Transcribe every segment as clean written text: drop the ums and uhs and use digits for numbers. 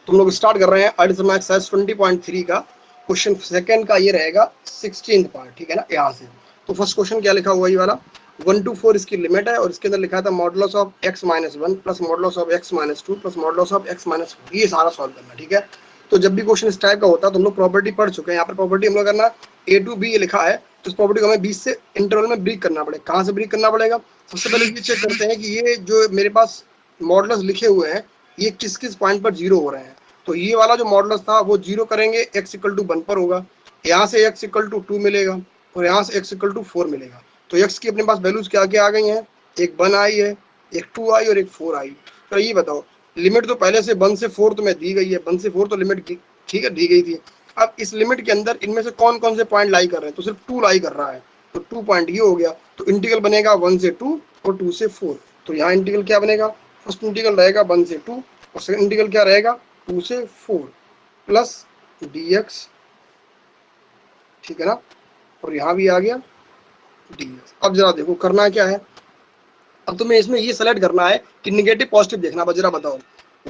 तुम लोग स्टार्ट कर रहे हैं अरिथमेटिक एक्सरसाइज 20.3 का क्वेश्चन सेकंड का ये रहेगा 16th पार्ट, ठीक है ना। यहाँ से तो फर्स्ट क्वेश्चन क्या लिखा हुआ ये वाला 1 to 4 इसकी लिमिट है और इसके अंदर लिखा था modulus of x minus 1 plus modulus of x minus 2 plus modulus of x minus 4, ये सारा सॉल्व करना, ठीक है। तो जब भी क्वेश्चन इस टाइप का होता है तो हम लोग प्रॉपर्टी पढ़ चुके हैं। यहाँ पर प्रॉपर्टी हम लोग करना a to b ये लिखा है, तो इस प्रॉपर्टी को हमें 20 से इंटरवल में ब्रेक करना पड़ेगा। कहाँ से ब्रेक करना पड़ेगा? सबसे पहले ये चेक करते हैं कि ये जो मेरे पास मॉडुलस लिखे हुए हैं ये किस किस पॉइंट पर जीरो हो रहे हैं। तो ये वाला जो मॉडुलस था वो जीरो करेंगे x इक्वल टू 1 पर होगा, यहाँ से x इक्वल टू 2 मिलेगा और यहाँ से x इक्वल टू 4 मिलेगा। तो x की अपने पास वैल्यूज क्या क्या आ गई हैं, एक 1 आई है, एक 2 आई और एक 4 आई। तो ये बताओ लिमिट तो पहले से 1 से 4 तो मैं दी गई है, 1 से 4 तो लिमिट ठीक है दी गई थी। अब इस लिमिट के अंदर इनमें से कौन कौन से पॉइंट लाई कर रहे हैं, तो सिर्फ 2 लाई कर रहा है, तो 2 पॉइंट ये हो गया। तो इंटीग्रल बनेगा 1 से 2 और 2 से 4। तो यहाँ इंटीग्रल क्या बनेगा, फर्स्ट इंटीग्रल रहेगा 1 से 2 और सेकंड इंटीग्रल क्या रहेगा 2 से 4 प्लस dx, ठीक है ना। और यहाँ भी आ गया dx। अब जरा देखो करना क्या है, अब तुम्हें इसमें ये सेलेक्ट करना है कि निगेटिव पॉजिटिव देखना। अब जरा बताओ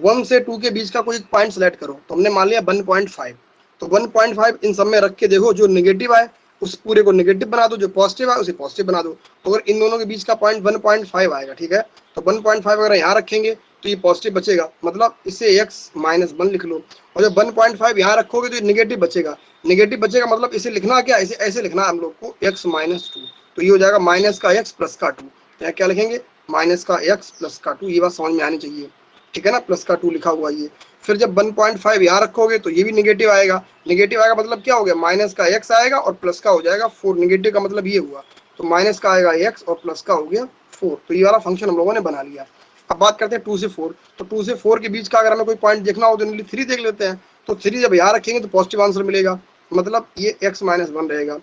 1 से 2 के बीच का कोई पॉइंट सेलेक्ट करो। तो हमने मान लिया 1.5, तो 1.5 इन सब में रख के देखो जो निगेटिव आए उस पूरे को निगेटिव बना दो, जो पॉजिटिव आए उसे पॉजिटिव बना दो। तो अगर इन दोनों के बीच का पॉइंट 1.5 आएगा, ठीक है, तो 1.5 अगर यहाँ रखेंगे तो ये पॉजिटिव बचेगा, मतलब इसे x माइनस 1 लिख लो। और जब 1.5 यहाँ रखोगे तो ये निगेटिव बचेगा, निगेटिव बचेगा मतलब इसे लिखना क्या, इसे ऐसे लिखना है हम लोग को x माइनस 2। तो ये हो जाएगा माइनस का x प्लस का 2। यहाँ क्या लिखेंगे माइनस का x प्लस का 2, ये बात समझ में आनी चाहिए, ठीक है ना। प्लस का 2 लिखा हुआ ये। फिर जब 1.5 यहाँ रखोगे तो ये भी निगेटिव आएगा, निगेटिव आएगा मतलब क्या हो गया माइनस का x आएगा और प्लस का हो जाएगा 4। निगेटिव का मतलब ये हुआ, तो माइनस का आएगा x और प्लस का हो गया 4। तो ये वाला फंक्शन हम लोगों ने बना लिया। अब बात करते हैं 2 से 4। तो 2 से 4 के बीच का अगर हमें कोई पॉइंट देखना हो तो 3 देख लेते हैं। तो 3 जब यहाँ रखेंगे तो पॉजिटिव आंसर मिलेगा, मतलब ये x माइनस 1 रहेगा।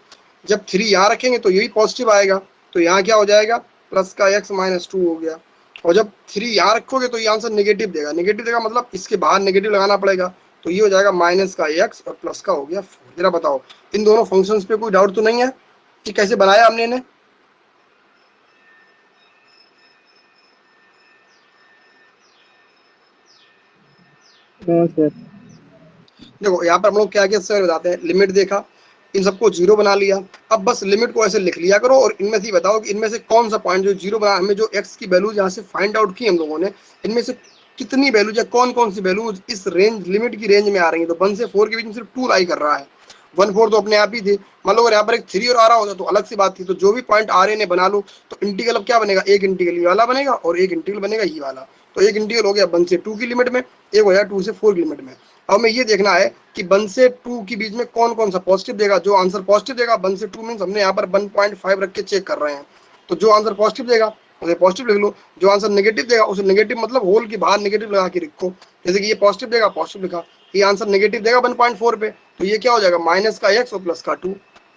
जब 3 यहाँ रखेंगे तो यही पॉजिटिव आएगा, तो यहाँ क्या हो जाएगा प्लस का x माइनस 2 हो गया। और जब 3 यहाँ रखोगे तो ये आंसर नेगेटिव देगा, नेगेटिव देगा मतलब इसके बाहर नेगेटिव लगाना पड़ेगा, तो ये हो जाएगा माइनस का x और प्लस का हो गया 4। जरा बताओ इन दोनों फंक्शंस पे कोई डाउट तो नहीं है कि कैसे बनाया हमने इन्हें? सर। देखो यहाँ पर हम लोग क्या क्या सर बताते हैं, लिमिट देखा, इन सबको जीरो बना लिया। अब बस लिमिट को ऐसे लिख लिया करो और इनमें से बताओ कि इनमें से कौन सा पॉइंट जो जीरो बना, हमें जो x की वैल्यूज यहाँ से फाइंड आउट की हम लोगों ने, इनमें से कितनी वैल्यूज है, कौन कौन सी वैल्यूज इस रेंज लिमिट की रेंज में आ रही है। तो 1 से 4 के बीच में सिर्फ 2 लाई कर रहा है, 1 4 तो अपने आप ही थे। मान लो अगर यहाँ पर एक 3 और आ रहा होता तो अलग सी बात थी। तो जो भी पॉइंट आ रहे हैं बना लो। तो इंटीग्रल अब क्या बनेगा, एक इंटीग्रल ये वाला बनेगा और एक इंटीग्रल बनेगा ये वाला। तो एक इंटीग्रल हो गया 1 से 2 की लिमिट में, एक हो गया 2 से 4 की लिमिट में। अब हमें ये देखना है कि 1 से 2 के बीच में कौन कौन सा पॉजिटिव देगा। जो आंसर पॉजिटिव देगा 1 से 2 मीन्स हमने यहाँ पर 1.5 रख के चेक कर रहे हैं, तो जो आंसर पॉजिटिव देगा उसे पॉजिटिव लिख लो, जो आंसर नेगेटिव देगा उसे नेगेटिव मतलब होल के बाहर नेगेटिव लगा के रखो। जैसे कि ये पॉजिटिव देगा पॉजिटिव लिखा, ये आंसर नेगेटिव देगा 1.4 पे, तो ये क्या हो जाएगा माइनस का x और प्लस का 2।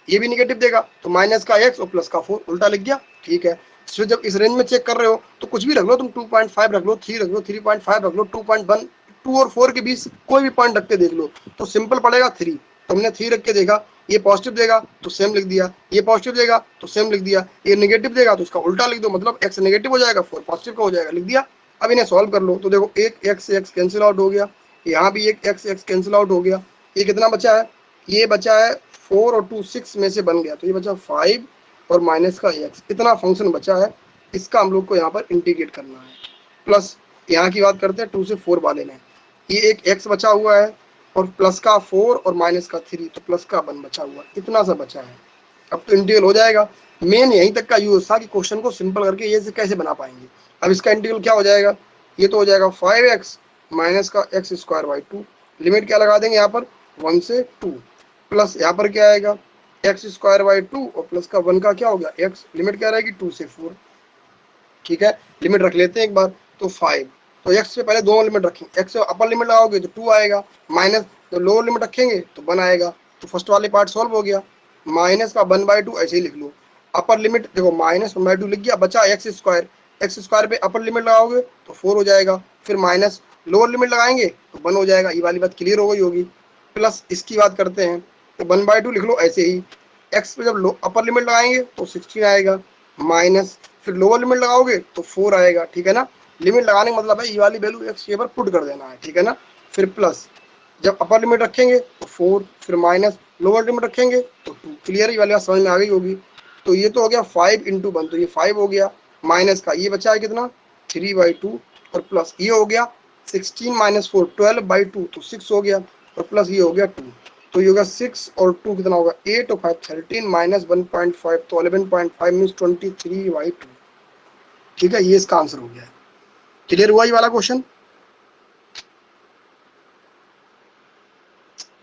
ये भी नेगेटिव देगा तो माइनस का x और प्लस का 4, उल्टा लिख गया, ठीक है। फिर जब इस रेंज में चेक कर रहे हो तो कुछ भी रख लो, तुम 2.5 रख लो, 3 रख लो, 3.5 रख लो, 2.1, 2 और 4 के बीच कोई भी पॉइंट रख के देख लो तो सिंपल पड़ेगा 3। तो हमने 3 रख के देखा, ये पॉजिटिव देगा तो सेम लिख दिया, ये पॉजिटिव देगा तो सेम लिख दिया, ये नेगेटिव देगा तो उसका उल्टा लिख दो, मतलब x नेगेटिव हो जाएगा 4 पॉजिटिव का हो जाएगा, लिख दिया। अब इन्हें सॉल्व कर लो तो देखो एक x कैंसिल आउट हो गया, यहाँ भी एक x कैंसिल आउट हो गया। ये कितना बचा है, ये बचा है 4 और 2 6 में से बन गया, तो ये बचा 5 और माइनस का x, इतना फंक्शन बचा है। इसका हम लोग को यहाँ पर इंटीग्रेट करना है। प्लस यहाँ की बात करते हैं 2 से 4 वाले में, ये एक x बचा हुआ है और प्लस का 4 और माइनस का 3, तो प्लस का 1 बचा हुआ, इतना सा बचा है। अब तो इंटीग्रल हो जाएगा। मेन यहीं तक का यूज था कि क्वेश्चन को सिंपल करके ये से कैसे बना पाएंगे। अब इसका इंटीग्रल क्या हो जाएगा, ये तो हो जाएगा 5x माइनस का x स्क्वायर बाई 2, लिमिट क्या लगा देंगे यहाँ पर 1 से 2, प्लस यहाँ पर क्या आएगा x स्क्वायर बाई 2 और प्लस का 1 का क्या हो गया x, लिमिट क्या रहेगी 2 से 4, ठीक है। लिमिट रख लेते हैं एक बार, तो 5, तो x से पहले दोनों लिमिट रखेंगे, x से अपर लिमिट लगाओगे तो 2 आएगा, माइनस तो लोअर लिमिट रखेंगे तो 1 आएगा। तो फर्स्ट वाले पार्ट सॉल्व हो गया, माइनस का 1/2 ऐसे ही लिख लो। अपर लिमिट देखो माइनस 1/2 लिख गया, बचा एक्स स्क्वायर पे अपर लिमिट लगाओगे तो 4 हो जाएगा, फिर माइनस लोअर लिमिट लगाएंगे तो 1 हो जाएगा। ये वाली बात क्लियर हो गई होगी। प्लस इसकी बात करते हैं तो 1/2 लिख लो ऐसे ही, एक्स पे जब अपर लिमिट लगाएंगे तो 16 आएगा, माइनस फिर लोअर लिमिट लगाओगे तो 4 आएगा, ठीक है ना। लिमिट लगाने का मतलब है ये वाली वैल्यू एक्स के ऊपर पुट कर देना है, ठीक है ना। फिर प्लस, जब अपर लिमिट रखेंगे तो 4, फिर माइनस, लोअर लिमिट रखेंगे तो 2। क्लियर, ये वाली बात समझ में आ गई होगी। तो ये तो हो गया 5 × 1, तो ये 5 हो गया, माइनस का ये बचा है कितना 3/2, और प्लस ये हो गया 16 - 4 12/2, तो 6 हो गया, और प्लस ये हो गया 2, तो ये होगा 6 और 2 कितना होगा 8 और 5 13 - 1.5, तो 11.5 मीन्स 23/2। ठीक है, ये इसका आंसर हो गया है। क्लियर हुआ ये वाला क्वेश्चन?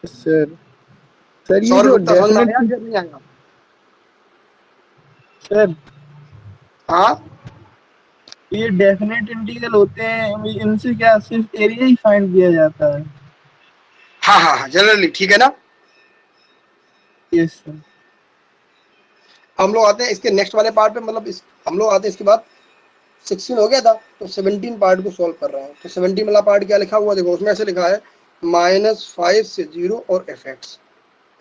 सर सर ये सौरभ जो गुप्ता समझ में डेफिनेट, आया या नहीं आया? सर हाँ ये डेफिनेट इंटीग्रल होते हैं, इनसे क्या सिर्फ एरिया ही फाइंड किया जाता है? हाँ हाँ हाँ, जनरली ठीक है ना। Yes sir. हम लोग आते हैं इसके नेक्स्ट वाले पार्ट पे, मतलब हम लोग आते हैं इसके बाद 16 हो गया था, तो 17 पार्ट को सॉल्व कर रहे हैं। तो 17 वाला पार्ट क्या लिखा हुआ देखो, उसमें ऐसे लिखा है -5 से 0 और fx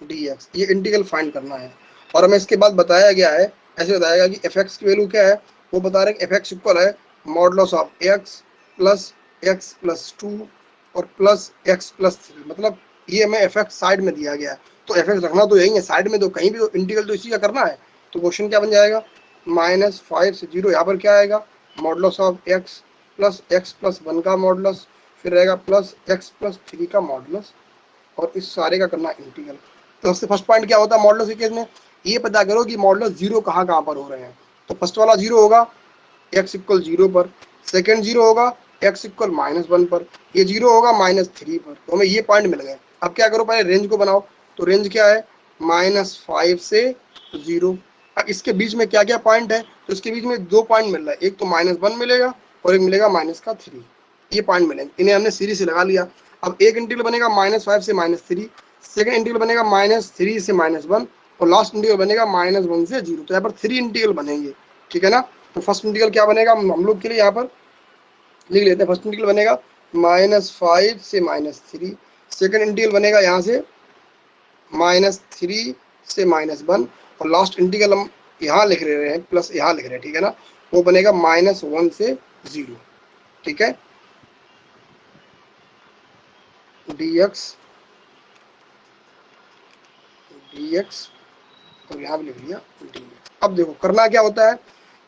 dx, ये इंटीग्रल फाइंड करना है। और हमें इसके बाद बताया गया है, ऐसे बताया गया कि fx की वैल्यू क्या है, वो बता रहे हैं fx इक्वल है modulus of x plus x plus 2 और प्लस x प्लस 3, मतलब ये हमें fx साइड में दिया गया है, तो fx रखना तो यही है साइड में, तो कहीं भी इंटीग्रल तो इसी का करना है। तो क्वेश्चन क्या बन जाएगा, -5 से 0, यहाँ पर क्या आएगा मॉडुलस ऑफ x प्लस 1 का मॉडुलस, फिर रहेगा प्लस x प्लस 3 का मॉडुलस, और इस सारे का करना इंटीग्रल। तो सबसे फर्स्ट पॉइंट क्या होता है मॉडुलस के केस में, ये पता करो कि मॉडुलस जीरो कहाँ कहाँ पर हो रहे हैं। तो फर्स्ट वाला जीरो होगा x इक्वल 0 पर, सेकंड जीरो होगा x इक्वल -1 पर, ये जीरो होगा -3 पर, तो हमें ये पॉइंट मिल गए। अब क्या करो, पहले रेंज को बनाओ, तो रेंज क्या है -5 से 0। अब इसके बीच में क्या क्या पॉइंट है, तो इसके बीच में 2 पॉइंट मिल रहा है, एक तो -1 मिलेगा और एक मिलेगा -3, ये पॉइंट मिलेंगे, इन्हें हमने सीरीज से लगा लिया। अब एक इंटीग्रल बनेगा -5 से -3, सेकंड इंटीग्रल बनेगा -3 से -1, और लास्ट इंटीग्रल बनेगा -1 से 0। तो यहाँ पर 3 इंटीग्रल बनेंगे, ठीक है ना। तो फर्स्ट इंटीग्रल क्या बनेगा, हम लोग के लिए यहाँ पर लिख लेते हैं। फर्स्ट इंटीग्रल बनेगा -5 से -3, सेकंड इंटीग्रल बनेगा यहाँ से -3 से -1, और लास्ट इंटीग्रल हम यहाँ लिख रहे हैं प्लस यहाँ लिख रहे हैं, ठीक है ना, वो बनेगा -1 से 0, ठीक है, dx और यहाँ भी लिख लिया dx। अब देखो करना क्या होता है,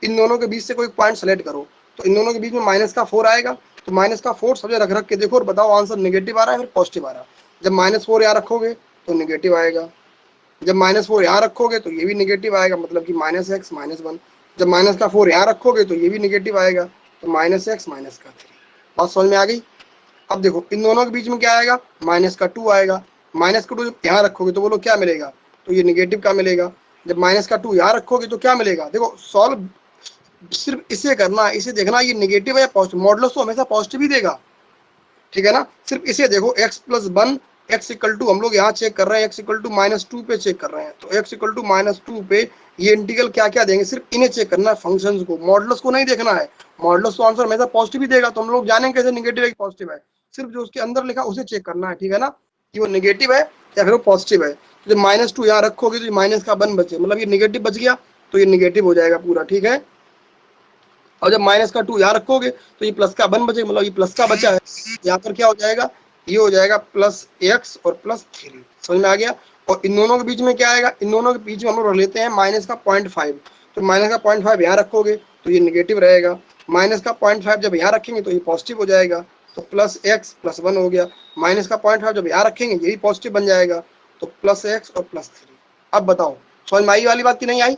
इन दोनों के बीच से कोई पॉइंट सेलेक्ट करो, तो इन दोनों के बीच में -4 आएगा, तो -4 सब जगह रख रख के देखो और बताओ आंसर नेगेटिव आ रहा है फिर पॉजिटिव आ रहा है। जब -4 यहाँ रखोगे तो नेगेटिव आएगा, जब -4 यहाँ रखोगे तो ये भी नेगेटिव आएगा, मतलब कि -x -1। जब -4 यहाँ रखोगे तो ये भी नेगेटिव आएगा, तो -x -3। बात समझ में आ गई? अब देखो इन दोनों के बीच में क्या आएगा, -2 आएगा, -2 जब यहाँ रखोगे तो बोलो क्या मिलेगा, तो ये नेगेटिव का मिलेगा। जब -2 यहाँ रखोगे तो क्या मिलेगा, देखो सॉल्व सिर्फ इसे करना, इसे देखना ये नेगेटिव है या पॉजिटिव, मॉडुलस तो हमेशा पॉजिटिव ही देगा, ठीक है ना। सिर्फ इसे देखो x plus 1, x equal to, हम लोग यहाँ चेक कर रहे हैं x इक्वल टू -2 पे चेक कर रहे हैं, तो x इक्वल टू -2 पे ये इंटीग्रल क्या क्या देंगे, सिर्फ इन्हें चेक करना है, फंक्शंस को, मॉडुलस को नहीं देखना है। मॉडुलस तो आंसर हमेशा पॉजिटिव ही देगा, तो हम लोग जानेंगे कैसे नेगेटिव है कि पॉजिटिव है, सिर्फ जो उसके अंदर लिखा उसे चेक करना है, ठीक है ना, कि वो नेगेटिव है या फिर वो पॉजिटिव है। तो जब -2 यहाँ रखोगे तो ये माइनस का 1 बचे, मतलब ये नेगेटिव बच गया, तो ये नेगेटिव हो जाएगा पूरा, ठीक है। और जब -2 यहाँ रखोगे तो ये प्लस का 1 बचेगा, मतलब ये प्लस का बचा है, यहाँ पर क्या हो जाएगा, ये हो जाएगा +x और +3। समझ में आ गया? और इन दोनों के बीच में क्या आएगा, इन दोनों के बीच में हम लोग रख लेते हैं माइनस का 0.5, तो माइनस का 0.5 यहाँ रखोगे तो ये नेगेटिव रहेगा, माइनस का 0.5 जब यहाँ रखेंगे तो ये पॉजिटिव हो जाएगा, तो +x +1 हो गया। माइनस का 0.5 जब यहाँ रखेंगे यही पॉजिटिव बन जाएगा, तो +x और +3। अब बताओ समझ में आई वाली बात की नहीं आई?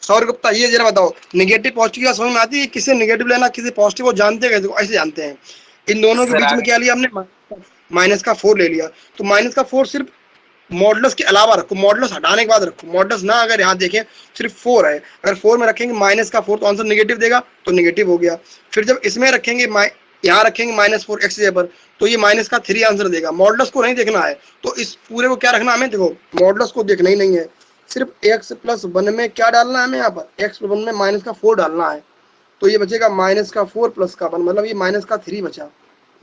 सौर गुप्ता ये जरा बताओ, नेगेटिव पॉजिटिव का समझ में आती है, किसे नेगेटिव लेना किसे पॉजिटिव, वो जानते हैं कैसे? ऐसे जानते हैं। इन दोनों के बीच में क्या लिया हमने, -4 ले लिया, तो -4 सिर्फ मॉडुलस के अलावा रखो, मॉडुलस हटाने के बाद रखो, मॉडुलस ना अगर यहाँ देखें सिर्फ 4 है, अगर 4 में रखेंगे -4 तो आंसर नेगेटिव देगा, तो नेगेटिव हो गया। फिर जब इसमें रखेंगे यहाँ रखेंगे -4 x जगह पर, तो ये -3 आंसर देगा, मॉडुलस को नहीं देखना है। तो इस पूरे को क्या रखना हमें, देखो मॉडुलस को देखना ही नहीं है, सिर्फ x प्लस 1 में क्या डालना है हमें, यहाँ पर x प्लस 1 में -4 डालना है, तो ये बचेगा -4 प्लस का 1, मतलब ये -3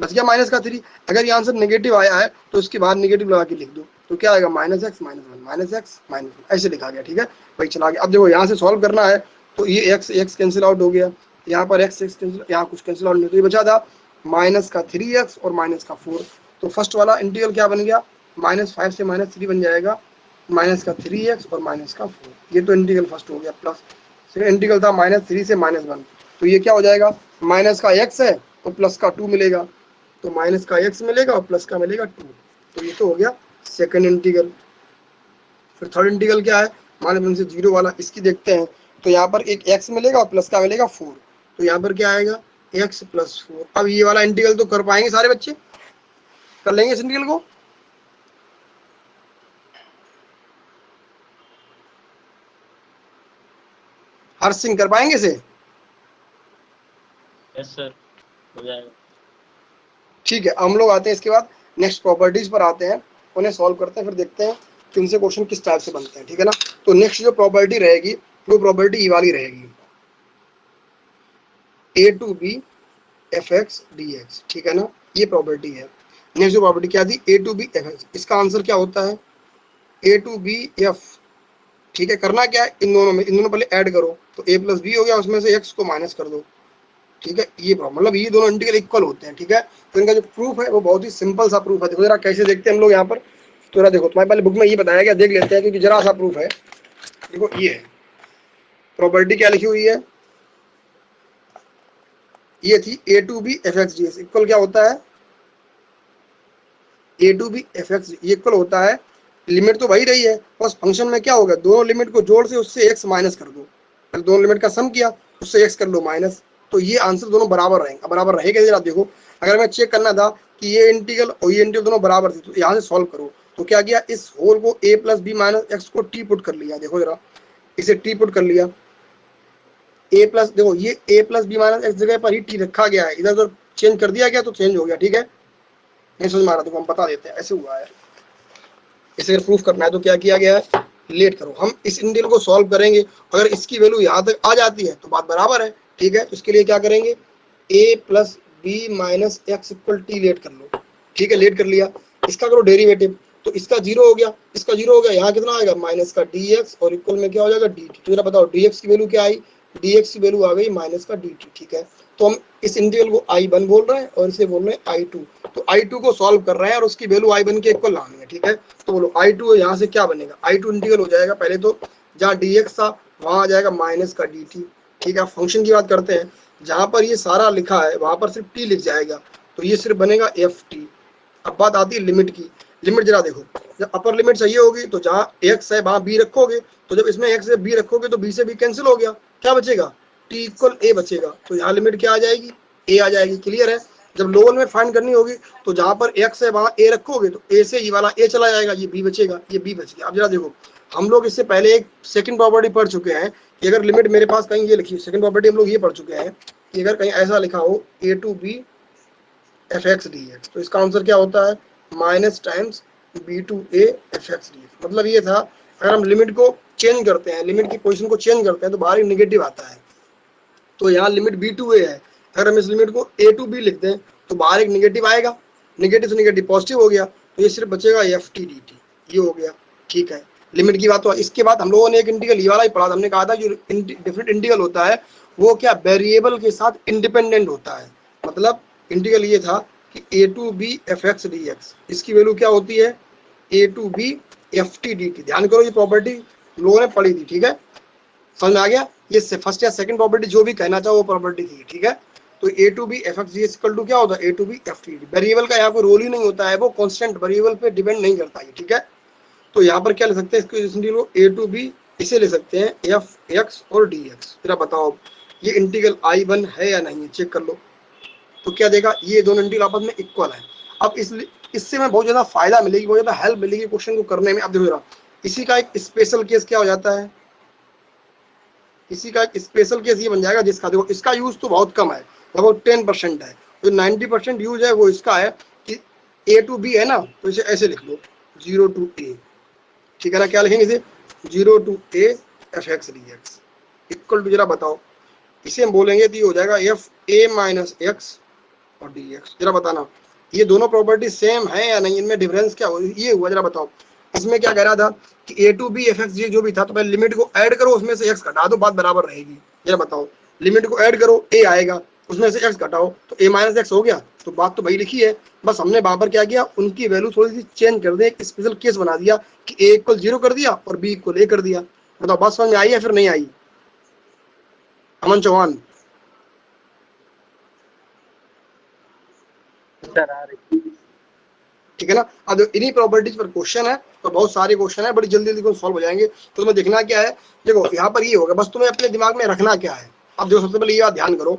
बच गया -3। अगर ये आंसर नेगेटिव आया है तो उसके बाद नेगेटिव लगा के लिख दो, तो क्या आएगा -x -1 -x -1, ऐसे लिखा गया, ठीक है भाई। चला गया। अब देखो यहाँ से सॉल्व करना है, तो ये x कैंसिल आउट हो गया, यहाँ पर x कैंसिल, यहाँ कुछ कैंसिल आउट नहीं, तो ये बचा था माइनस का 3x और माइनस का 4। तो फर्स्ट वाला इंटीग्रल क्या बन गया, -5 से -3 बन जाएगा, माइनस का 3x और माइनस का 4। ये तो इंटीग्रल फर्स्ट हो गया। प्लस सेकंड इंटीग्रल था -3 से -1, तो ये क्या हो जाएगा, माइनस का x है और प्लस का 2 मिलेगा, तो माइनस का x मिलेगा और प्लस का मिलेगा 2। तो ये तो हो गया सेकंड इंटीग्रल। फिर थर्ड इंटीग्रल क्या है, -1 से 0 वाला, इसकी देखते हैं। तो यहाँ पर एक x मिलेगा और प्लस का मिलेगा 4, तो यहाँ पर क्या आएगा x + 4। अब ये वाला इंटीग्रल तो कर पाएंगे सारे बच्चे, कर लेंगे इस इंटीग्रल को। हर्ष सिंह कर पाएंगे इसे? यस सर, हो जाएगा। ठीक है, हम लोग आते हैं इसके बाद नेक्स्ट प्रॉपर्टीज पर आते हैं, उन्हें सॉल्व करते हैं, फिर देखते हैं कि उनसे क्वेश्चन किस टाइप से बनते हैं। ठीक है ना। तो नेक्स्ट जो प्रॉपर्टी रहेगी वो प्रॉपर्टी ई वाली रहेगी, a2b fx dx। ठीक है ना, ये प्रॉपर्टी है। नेक्स्ट जो प्रॉपर्टी क्या थी, a2b fx, इसका आंसर क्या होता है, a2b f। ठीक है, करना क्या है, इन दोनों पहले ऐड करो, तो a + b हो गया, उसमें से x को माइनस कर दो। ठीक है, ये मतलब ये दोनों इंटीग्रल इक्वल होते हैं। ठीक है, तो इनका जो प्रूफ है वो बहुत ही सिंपल सा प्रूफ है। देखो जरा कैसे देखते हैं हम लोग यहाँ पर, तो जरा देखो, तुम्हारे पहले बुक में ये बताया गया, देख लेते हैं, क्योंकि जरा सा प्रूफ है। देखो ये है प्रॉपर्टी, क्या लिखी हुई है, ये थी a2b fx ds इक्वल क्या होता है, a2b fx ये इक्वल होता है, लिमिट तो वही रही है, बस फंक्शन में क्या होगा, दोनों लिमिट को जोड़ से उससे x माइनस कर दो, दोनों लिमिट का सम किया, उससे x कर लो माइनस, तो ये आंसर दोनों बराबर रहेंगे। बराबर रहेगा जरा देखो, अगर मैं चेक करना था कि ये इंटीग्रल और ये इंटीग्रल दोनों बराबर थे, तो यहाँ से सॉल्व करो, तो क्या किया, इस होल को a + b - x को t पुट कर लिया। देखो जरा, इसे t पुट कर लिया, a प्लस, देखो ये a + b - x जगह पर ही t रखा गया है, इधर उधर चेंज कर दिया गया तो चेंज हो गया। ठीक है, नहीं समझ में आ रहा तो हम बता देते हैं, ऐसे हुआ है। इसे अगर प्रूफ करना है तो क्या किया गया है, लेट करो, हम इस इंटीग्रल को सॉल्व करेंगे, अगर इसकी वैल्यू यहाँ तक आ जाती है तो बात बराबर है। ठीक है, तो इसके लिए क्या करेंगे, a + b - x = t late कर लो। ठीक है, लेट कर लिया, इसका करो डेरिवेटिव, तो इसका 0 हो गया, इसका 0 हो गया, यहाँ कितना आएगा, माइनस का dx और इक्वल में क्या हो जाएगा dt। तो जरा बताओ dx की वैल्यू क्या आई, dx की वैल्यू आ गई माइनस का dt। ठीक है, तो हम इस इंटीग्रल को I1 बोल रहे हैं और इसे बोल रहे हैं I2, तो I2 को सॉल्व कर रहे हैं और उसकी वैल्यू I1 के इक्वल लानी है। ठीक है, तो बोलो I2 यहाँ से क्या बनेगा, I2 इंटीग्रल हो जाएगा, पहले तो जहाँ dx था वहाँ आ जाएगा माइनस का dt। ठीक है, फंक्शन की बात करते हैं, जहाँ पर ये सारा लिखा है वहाँ पर सिर्फ t लिख जाएगा, तो ये सिर्फ बनेगा ft। अब बात आती है लिमिट की, लिमिट जरा देखो, जब अपर लिमिट चाहिए होगी तो जहाँ x है वहाँ b रखोगे, तो जब इसमें x से b रखोगे तो b से b कैंसिल हो गया, क्या बचेगा, t = a बचेगा, तो यहाँ लिमिट क्या आ जाएगी, a आ जाएगी। क्लियर है, जब लोअर में फाइंड करनी होगी तो जहाँ पर x है वहाँ a रखोगे, तो a से ये वाला a चला जाएगा, ये b बचेगा, ये b बच गया। अब जरा देखो, हम लोग इससे पहले एक सेकंड प्रॉपर्टी पढ़ चुके हैं कि अगर लिमिट मेरे पास कहीं ये लिखी, सेकंड प्रॉपर्टी हम लोग ये पढ़ चुके हैं कि अगर कहीं ऐसा लिखा हो a2b fx dx, तो इसका आंसर क्या होता है, minus times b2a fx dx। मतलब ये था, अगर हम लिमिट को चेंज करते हैं, लिमिट की पोजीशन को चेंज करते हैं तो बाहर ही निगेटिव आता है, तो यहाँ लिमिट b2a है, अगर हम इस लिमिट को a2b लिख दें तो बाहर एक निगेटिव आएगा, निगेटिव से निगेटिव पॉजिटिव हो गया, तो ये सिर्फ बचेगा ft dt, ये हो गया। ठीक है, लिमिट की बात तो इसके बाद हम लोगों ने एक इंटीग्रल ये वाला ही पढ़ा था, हमने कहा था जो डिफरेंट इंटीग्रल होता है वो क्या वेरिएबल के साथ इंडिपेंडेंट होता है। मतलब इंटीग्रल ये था कि a2b fx dx, इसकी वैल्यू क्या होती है, a2b ft dt। ध्यान करो, ये प्रॉपर्टी लोगों ने पढ़ी थी। ठीक है, समझ में आ गया, ये फर्स्ट या सेकंड प्रॉपर्टी जो भी कहना चाहो वो प्रॉपर्टी थी। ठीक है, तो a2b fx dx = क्या होता है, a2b ft dt। वेरिएबल का यहाँ कोई रोल ही नहीं होता है, वो कांस्टेंट वेरिएबल पे डिपेंड नहीं करता है। ठीक है, तो यहाँ पर क्या ले सकते हैं, इसको इंटीग्रल a2b इसे ले सकते हैं fx और dx। जरा बताओ ये इंटीग्रल I1 है या नहीं, चेक कर लो, तो क्या देगा, ये दोनों इंटीग्रल आपस में इक्वल है। अब इससे में बहुत ज्यादा फायदा मिलेगी, बहुत ज्यादा हेल्प मिलेगी क्वेश्चन को करने में। अब देखो जरा, इसी का एक स्पेशल केस क्या हो जाता है, इसी का एक स्पेशल केस ये बन जाएगा जिसका देखो इसका यूज तो बहुत कम है, लगभग 10% है, जो 90% यूज है वो इसका है कि a2b है ना, तो इसे ऐसे लिख लो 0 to a। ठीक है ना, क्या लिखेंगे इसे, 0 to a fx dx equal to, जरा बताओ इसे हम बोलेंगे तो ये हो जाएगा fa - x और dx। जरा बताना ये दोनों प्रॉपर्टी सेम है या नहीं, इनमें डिफरेंस क्या हो, ये हुआ, जरा बताओ। इसमें क्या कह रहा था कि a2b fx जो भी था, तो पहले लिमिट को ऐड करो, उसमें से x घटा दो, बात बराबर रहेगी। जरा बताओ लिमिट को ऐड करो, ए आएगा, उसमें से एक्स घटाओ तो ए माइनस एक्स हो गया। तो बात तो भाई लिखी है, बस हमने वहां पर क्या किया, उनकी वैल्यू थोड़ी सी चेंज कर दे, एक स्पेशल केस बना दिया कि ए इक्वल 0 कर दिया और बी इक्वल ए कर दिया। बताओ बात समझ में आई है फिर नहीं आई? अमन चौहान सर आ रही। ठीक है ना। अब इन्हीं प्रॉपर्टीज पर क्वेश्चन है, तो बहुत सारे क्वेश्चन है, बड़ी जल्दी जल्दी सॉल्व हो जाएंगे। तो तुम्हें देखना क्या है, देखो यहाँ पर ये होगा, बस तुम्हें अपने दिमाग में रखना क्या है। अब देखो सबसे पहले ये बात ध्यान करो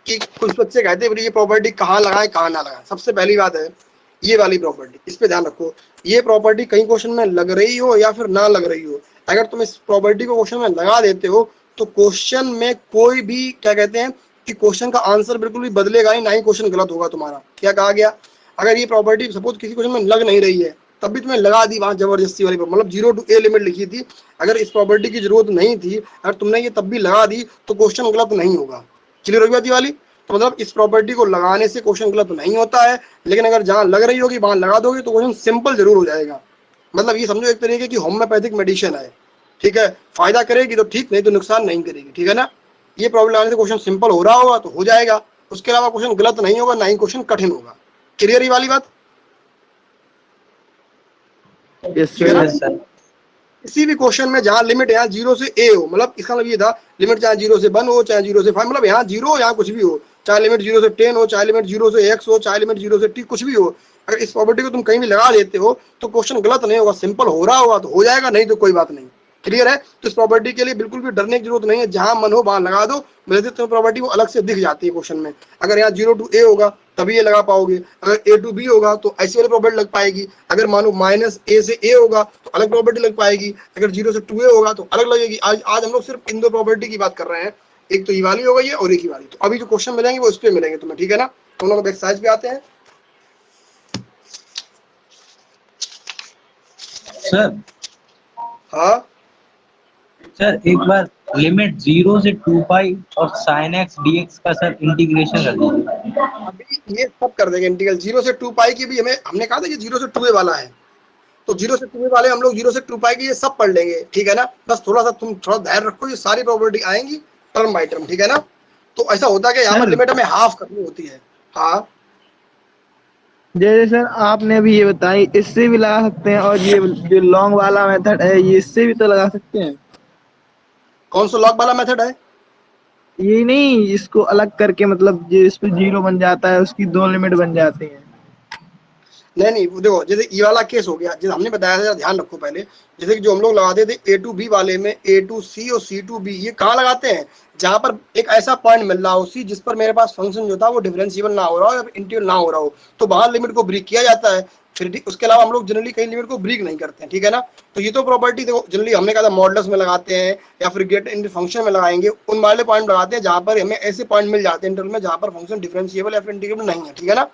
कि कुछ बच्चे कहते हैं ये प्रॉपर्टी कहाँ लगाए कहाँ ना लगाए। सबसे पहली बात है ये वाली प्रॉपर्टी, इस पे ध्यान रखो। ये प्रॉपर्टी कहीं क्वेश्चन में लग रही हो या फिर ना लग रही हो, अगर तुम इस प्रॉपर्टी को क्वेश्चन में लगा देते हो तो क्वेश्चन में कोई भी क्या कहते हैं कि क्वेश्चन का आंसर बिल्कुल भी बदलेगा ही, ना ही क्वेश्चन गलत होगा तुम्हारा। क्या कहा गया, अगर ये प्रॉपर्टी सपोज किसी क्वेश्चन में लग नहीं रही है तब भी तुम्हें लगा दी वहां जबरदस्ती वाली, मतलब 0 to a लिमिट लिखी थी, अगर इस प्रॉपर्टी की जरूरत नहीं थी अगर तुमने ये तब भी लगा दी तो क्वेश्चन गलत नहीं होगा। क्लियर हो गया वाली? तो मतलब इस प्रॉपर्टी को लगाने से क्वेश्चन गलत नहीं होता है, लेकिन अगर जहां लग रही होगी वहां लगा दोगे तो क्वेश्चन सिंपल जरूर हो जाएगा। मतलब ये समझो एक तरीके की होम्योपैथिक मेडिसिन है, ठीक है, फायदा करेगी तो ठीक, नहीं तो नुकसान नहीं करेगी, ठीक है ना। ये प्रॉब्लम लगाने से क्वेश्चन सिंपल हो रहा होगा तो हो जाएगा, उसके अलावा क्वेश्चन गलत नहीं होगा, ना ही क्वेश्चन कठिन होगा। क्लियर ये वाली बात? यस ठीक है ना। सर। किसी भी क्वेश्चन में जहां लिमिट यहाँ 0 से a हो, मतलब इसका मतलब ये था लिमिट चाहे 0 से 1 हो चाहे 0 से 5, मतलब यहाँ 0 यहाँ कुछ भी हो, चाहे लिमिट 0 से 10 हो, चाहे लिमिट 0 से x हो, चाहे लिमिट 0 से t, कुछ भी हो, अगर इस प्रॉपर्टी को तुम कहीं भी लगा देते हो तो क्वेश्चन गलत नहीं होगा, सिंपल हो रहा होगा तो हो जाएगा, नहीं तो कोई बात नहीं। क्लियर है? तो इस प्रॉपर्टी के लिए बिल्कुल भी डरने की जरूरत नहीं है, जहां मन हो वहां लगा दो, वैसे तो प्रॉपर्टी वो अलग से दिख जाती है क्वेश्चन में। अगर यहाँ 0 to a होगा तभी ये लगा पाओगे, अगर a to b होगा तो ऐसी वाली प्रॉपर्टी लग पाएगी, अगर मानो माइनस a से a होगा तो अलग प्रॉपर्टी लग पाएगी, अगर 0 से 2a होगा तो अलग लगेगी। आज हम लोग सिर्फ इन दो प्रॉपर्टी की बात कर रहे हैं, एक तो ये वाली हो गई है और एक ही वाली। तो अभी जो क्वेश्चन मिलेंगे वो इस पे मिलेंगे तुम्हें, ठीक है ना। तो हम लोग एक्सरसाइज पे आते हैं। सर हाँ सर एक बार लिमिट 0 से 2 पाई और sin x dx का सर इंटीग्रेशन कर दीजिए। अभी ये सब कर देंगे इंटीग्रल 0 से 2 पाई की भी, हमें हमने कहा था कि 0 से 2a वाला है, तो 0 से 2a वाले हम लोग 0 से 2 पाई की ये सब पढ़ लेंगे, ठीक है ना। बस थोड़ा सा तुम थोड़ा ध्यान रखो, ये सारी प्रॉपर्टी आएंगी टर्म बाय टर्म, ठीक है ना। तो ऐसा होता है कि यहाँ पर लिमिट हमें हाफ करनी होती है। हाँ जैसे सर आपने अभी ये बताई, इससे भी लगा सकते हैं, और ये जो लॉन्ग वाला मेथड है ये इससे भी तो लगा सकते हैं। कौन सा लॉग वाला मेथड है? ये नहीं, इसको अलग करके मतलब जो इस पे 0 बन जाता है उसकी 2 लिमिट बन जाती हैं। नहीं वो देखो, जैसे ये वाला केस हो गया, जैसे हमने बताया था, ध्यान रखो पहले, जैसे कि जो हम लोग लगाते थे a to b वाले में a to c और c to b, ये कहाँ लगाते हैं, जहां पर एक ऐसा पॉइंट मिल रहा हो c जिस पर मेरे पास फंक्शन जो था वो डिफरेंशिएबल ना हो रहा हो या इंटीग्रल ना हो रहा हो, तो वहां लिमिट को ब्रेक किया जाता है। फिर उसके अलावा हम लोग जनरली कहीं लिमिट को ब्रेक नहीं करते हैं, ठीक है ना। तो ये तो प्रॉपर्टी देखो जनरली हमने कहा था मॉडल्स में लगाते हैं या फिर गेट इन फंक्शन में लगाएंगे, उन वाले पॉइंट लगाते हैं जहां पर हमें ऐसे पॉइंट मिल जाते हैं इंटरवल में जहां पर फंक्शन डिफरेंशिएबल या फिर इंटीग्रेबल नहीं है, ठीक है ना।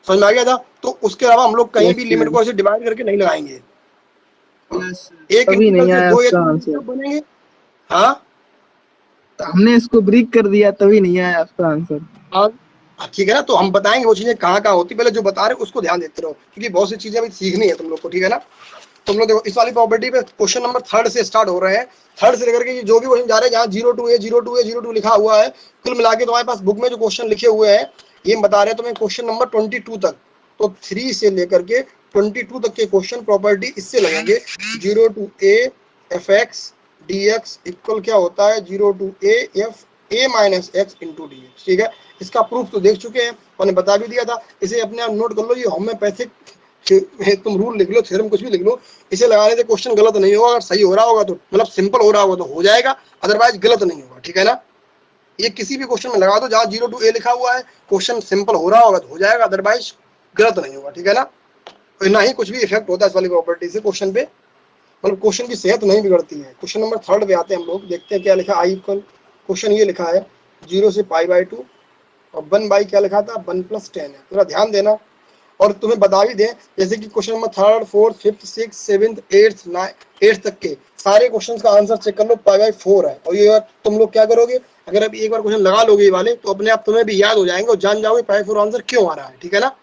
समझ में आ गया था? तो उसके अलावा हम लोग कहीं भी लिमिट को ऐसे डिवाइड करके नहीं लगाएंगे, एक तभी इंटीग्रल नहीं से आया दो या उसका तीन आंसर। सब बनेंगे। हाँ तो हमने इसको ब्रेक कर दिया तभी नहीं आया उसका आंसर। हाँ ठीक है ना। तो हम बताएंगे वो चीजें कहाँ कहाँ होती, पहले जो बता रहे उसको ध्यान देते रहो, क्योंकि बहुत सी चीजें अभी सीखनी है तुम लोग को, ठीक है ना। तुम लोग देखो इस वाली प्रॉपर्टी पे क्वेश्चन नंबर 3 से स्टार्ट हो रहे हैं, 3 से लेकर के जो भी क्वेश्चन जा रहे हैं जहाँ 0 to a 0 to a 0 to लिखा हुआ है, कुल मिला के तुम्हारे पास बुक में जो क्वेश्चन लिखे हुए हैं ये बता रहे हैं तुम्हें क्वेश्चन नंबर 22 तक। तो 3 से लेकर के 22 तक के क्वेश्चन प्रॉपर्टी इससे लगेंगे। 0 to a fx dx equal क्या होता है 0 to a f a minus x into D x, ठीक है। इसका प्रूफ तो देख चुके हैं, मैंने बता भी दिया था, इसे अपने आप नोट कर लो, ये होम्योपैथिक तुम रूल लिख लो, थ्योरम कुछ भी लिख लो, इसे लगाने से क्वेश्चन गलत नहीं होगा, अगर सही हो रहा होगा तो मतलब सिंपल हो रहा होगा तो हो जाएगा, अदरवाइज गलत नहीं होगा, ठीक है ना। ये किसी भी क्वेश्चन में लगा दो जहाँ 0 to a लिखा हुआ है, क्वेश्चन सिंपल हो रहा होगा तो हो जाएगा, अदरवाइज गलत नहीं होगा, ठीक है ना। ना ही कुछ भी इफेक्ट होता है इस वाली प्रॉपर्टी से क्वेश्चन पे, मतलब क्वेश्चन की सेहत नहीं बिगड़ती है। क्वेश्चन नंबर 3 पे आते हैं हम लोग, देखते हैं क्या लिखा। आई इक्वल क्वेश्चन ये लिखा है 0 से π/2 और 1 बाई क्या लिखा था 1 + 10 है, थोड़ा ध्यान देना। और तुम्हें बता भी दें जैसे कि क्वेश्चन नंबर 3, 4, 5, 6, 7, 8, 9 तक के सारे क्वेश्चंस का आंसर चेक कर लो, π/4 है। और ये तुम लोग क्या करोगे, अगर अभी एक बार क्वेश्चन लगा लोगे ये वाले तो अपने आप तुम्हें भी याद हो जाएंगे और जान जाओगे π/4 आंसर क्यों आ रहा है, ठीक है ना।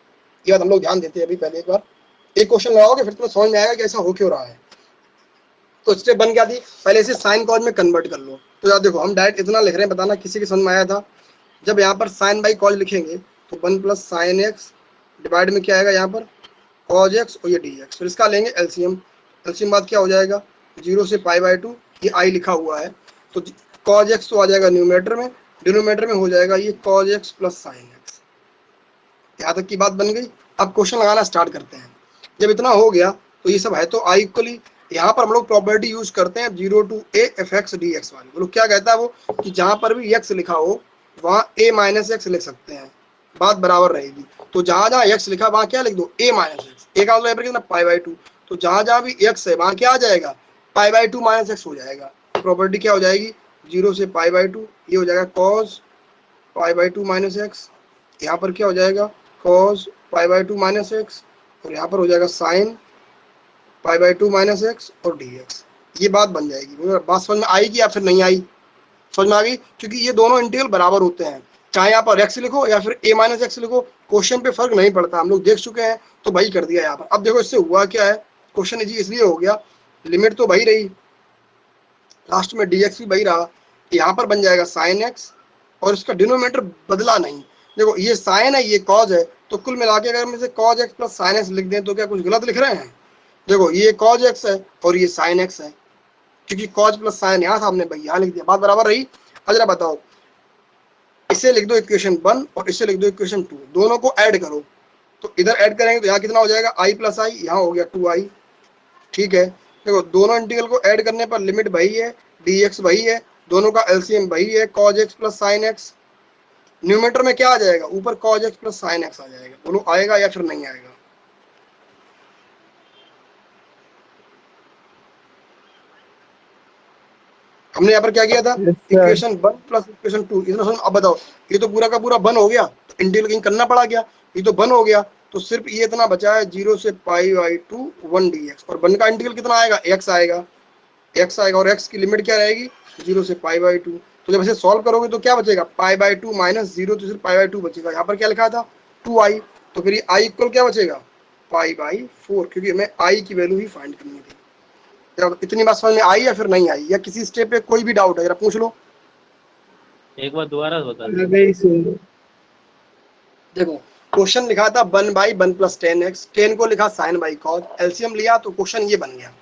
ये बात हम लोग ध्यान देते हैं। अभी पहले एक बार एक क्वेश्चन लगाओगे फिर तुम्हें समझ में आएगा कि ऐसा हो क्यों रहा है। तो स्टेप बन क्या थी, पहले इसे साइन कॉज में कन्वर्ट कर लो। तो यार देखो हम डायरेक्ट इतना लिख रहे हैं, बताना किसी के समझ में आया था। जब यहाँ पर साइन बाई कॉज लिखेंगे तो 1 प्लस साइन एक्स डिवाइड में क्या आएगा यहाँ पर कॉज एक्स और ये डी एक्स। फिर इसका लेंगे एलसीएम, एलसीएम बाद क्या हो जाएगा 0 से π/2, ये आई लिखा हुआ है। तो कॉज एक्स तो आ जाएगा न्यूमरेटर में, डिनोमिनेटर में हो जाएगा ये cause x plus sine x. यहाँ तक की बात बन गई। अब क्वेश्चन लगाना स्टार्ट करते हैं। जब इतना हो गया तो ये सब है तो आई इक्वली, यहाँ पर हम लोग प्रॉपर्टी यूज करते हैं 0 to a fx dx वाली। बोलो क्या कहता है वो, कि जहाँ पर भी x लिखा हो वहाँ a माइनस एक्स लिख सकते हैं, बात बराबर रहेगी। तो जहाँ जहाँ x लिखा वहाँ क्या लिख दो a माइनस एक्स, a का मतलब कितना π/2। तो जहाँ जहाँ भी x है वहाँ क्या आ जाएगा π/2 माइनस एक्स हो जाएगा। प्रॉपर्टी क्या हो जाएगी 0 से π/2, ये हो जाएगा cos π/2 माइनस एक्स, यहाँ पर क्या हो जाएगा cos π/2 माइनस एक्स, और यहाँ पर हो जाएगा साइन π/2 माइनस एक्स और dx। ये बात बन जाएगी। बात समझ में आएगी या फिर नहीं आई, समझ में आ गई। क्योंकि ये दोनों इंटीग्रल बराबर होते हैं, चाहे यहाँ पर x लिखो या फिर a माइनस एक्स लिखो, क्वेश्चन पे फर्क नहीं पड़ता, हम लोग देख चुके हैं तो भाई कर दिया यहाँ पर। अब देखो इससे हुआ क्या है, क्वेश्चन इजी इसलिए हो गया, लिमिट तो वही रही, लास्ट में dx भी वही रहा, यहाँ पर बन जाएगा साइन एक्स और इसका डिनोमिनेटर बदला नहीं। देखो ये साइन है ये कॉज है, तो कुल मिला के अगर हम इसे cause x plus sine x लिख दें तो क्या कुछ गलत लिख रहे हैं। देखो ये कॉज एक्स है और ये साइन एक्स है, क्योंकि कॉज प्लस साइन यहाँ सामने भाई यहाँ लिख दिया, बात बराबर रही। अब जरा बताओ, इसे लिख दो इक्वेशन 1 और इसे लिख दो इक्वेशन 2, दोनों को ऐड करो। तो इधर ऐड करेंगे तो यहाँ कितना हो जाएगा i प्लस आई, यहाँ हो गया 2i। ठीक है, देखो दोनों इंटीग्रल को ऐड करने पर लिमिट वही है, dx वही है, दोनों का एलसीएम वही है cos x plus sine x. Numerator में क्या आ जाएगा ऊपर cos x plus sine x आ जाएगा। बोलो आएगा या फिर नहीं आएगा। हमने यहाँ पर क्या किया था इक्वेशन 1 प्लस इक्वेशन 2, इतना समझ। अब बताओ ये तो पूरा का पूरा 1 हो गया, तो इंटीग्रल कहीं करना पड़ा गया, ये तो 1 हो गया, तो सिर्फ ये इतना बचा है 0 से π/2 1 dx, और 1 का इंटीग्रल कितना आएगा x आएगा, x आएगा, और x की लिमिट क्या रहेगी 0 से π/2। तो जब इसे सॉल्व करोगे तो क्या बचेगा π/2 माइनस 0, तो सिर्फ π/2 बचेगा। यहाँ पर क्या लिखा था 2i, तो फिर i इक्वल क्या बचेगा π/4, क्योंकि हमें i की वैल्यू ही फाइंड करनी थी। इतनी बात समझ में आई या फिर नहीं आई, या किसी स्टेप पे कोई भी डाउट है जरा पूछ लो। एक बार दोबारा बता दो। देखो क्वेश्चन लिखा था 1/1 प्लस 10x, 10 को लिखा साइन बाई कॉज, एलसीएम लिया तो क्वेश्चन ये बन गया।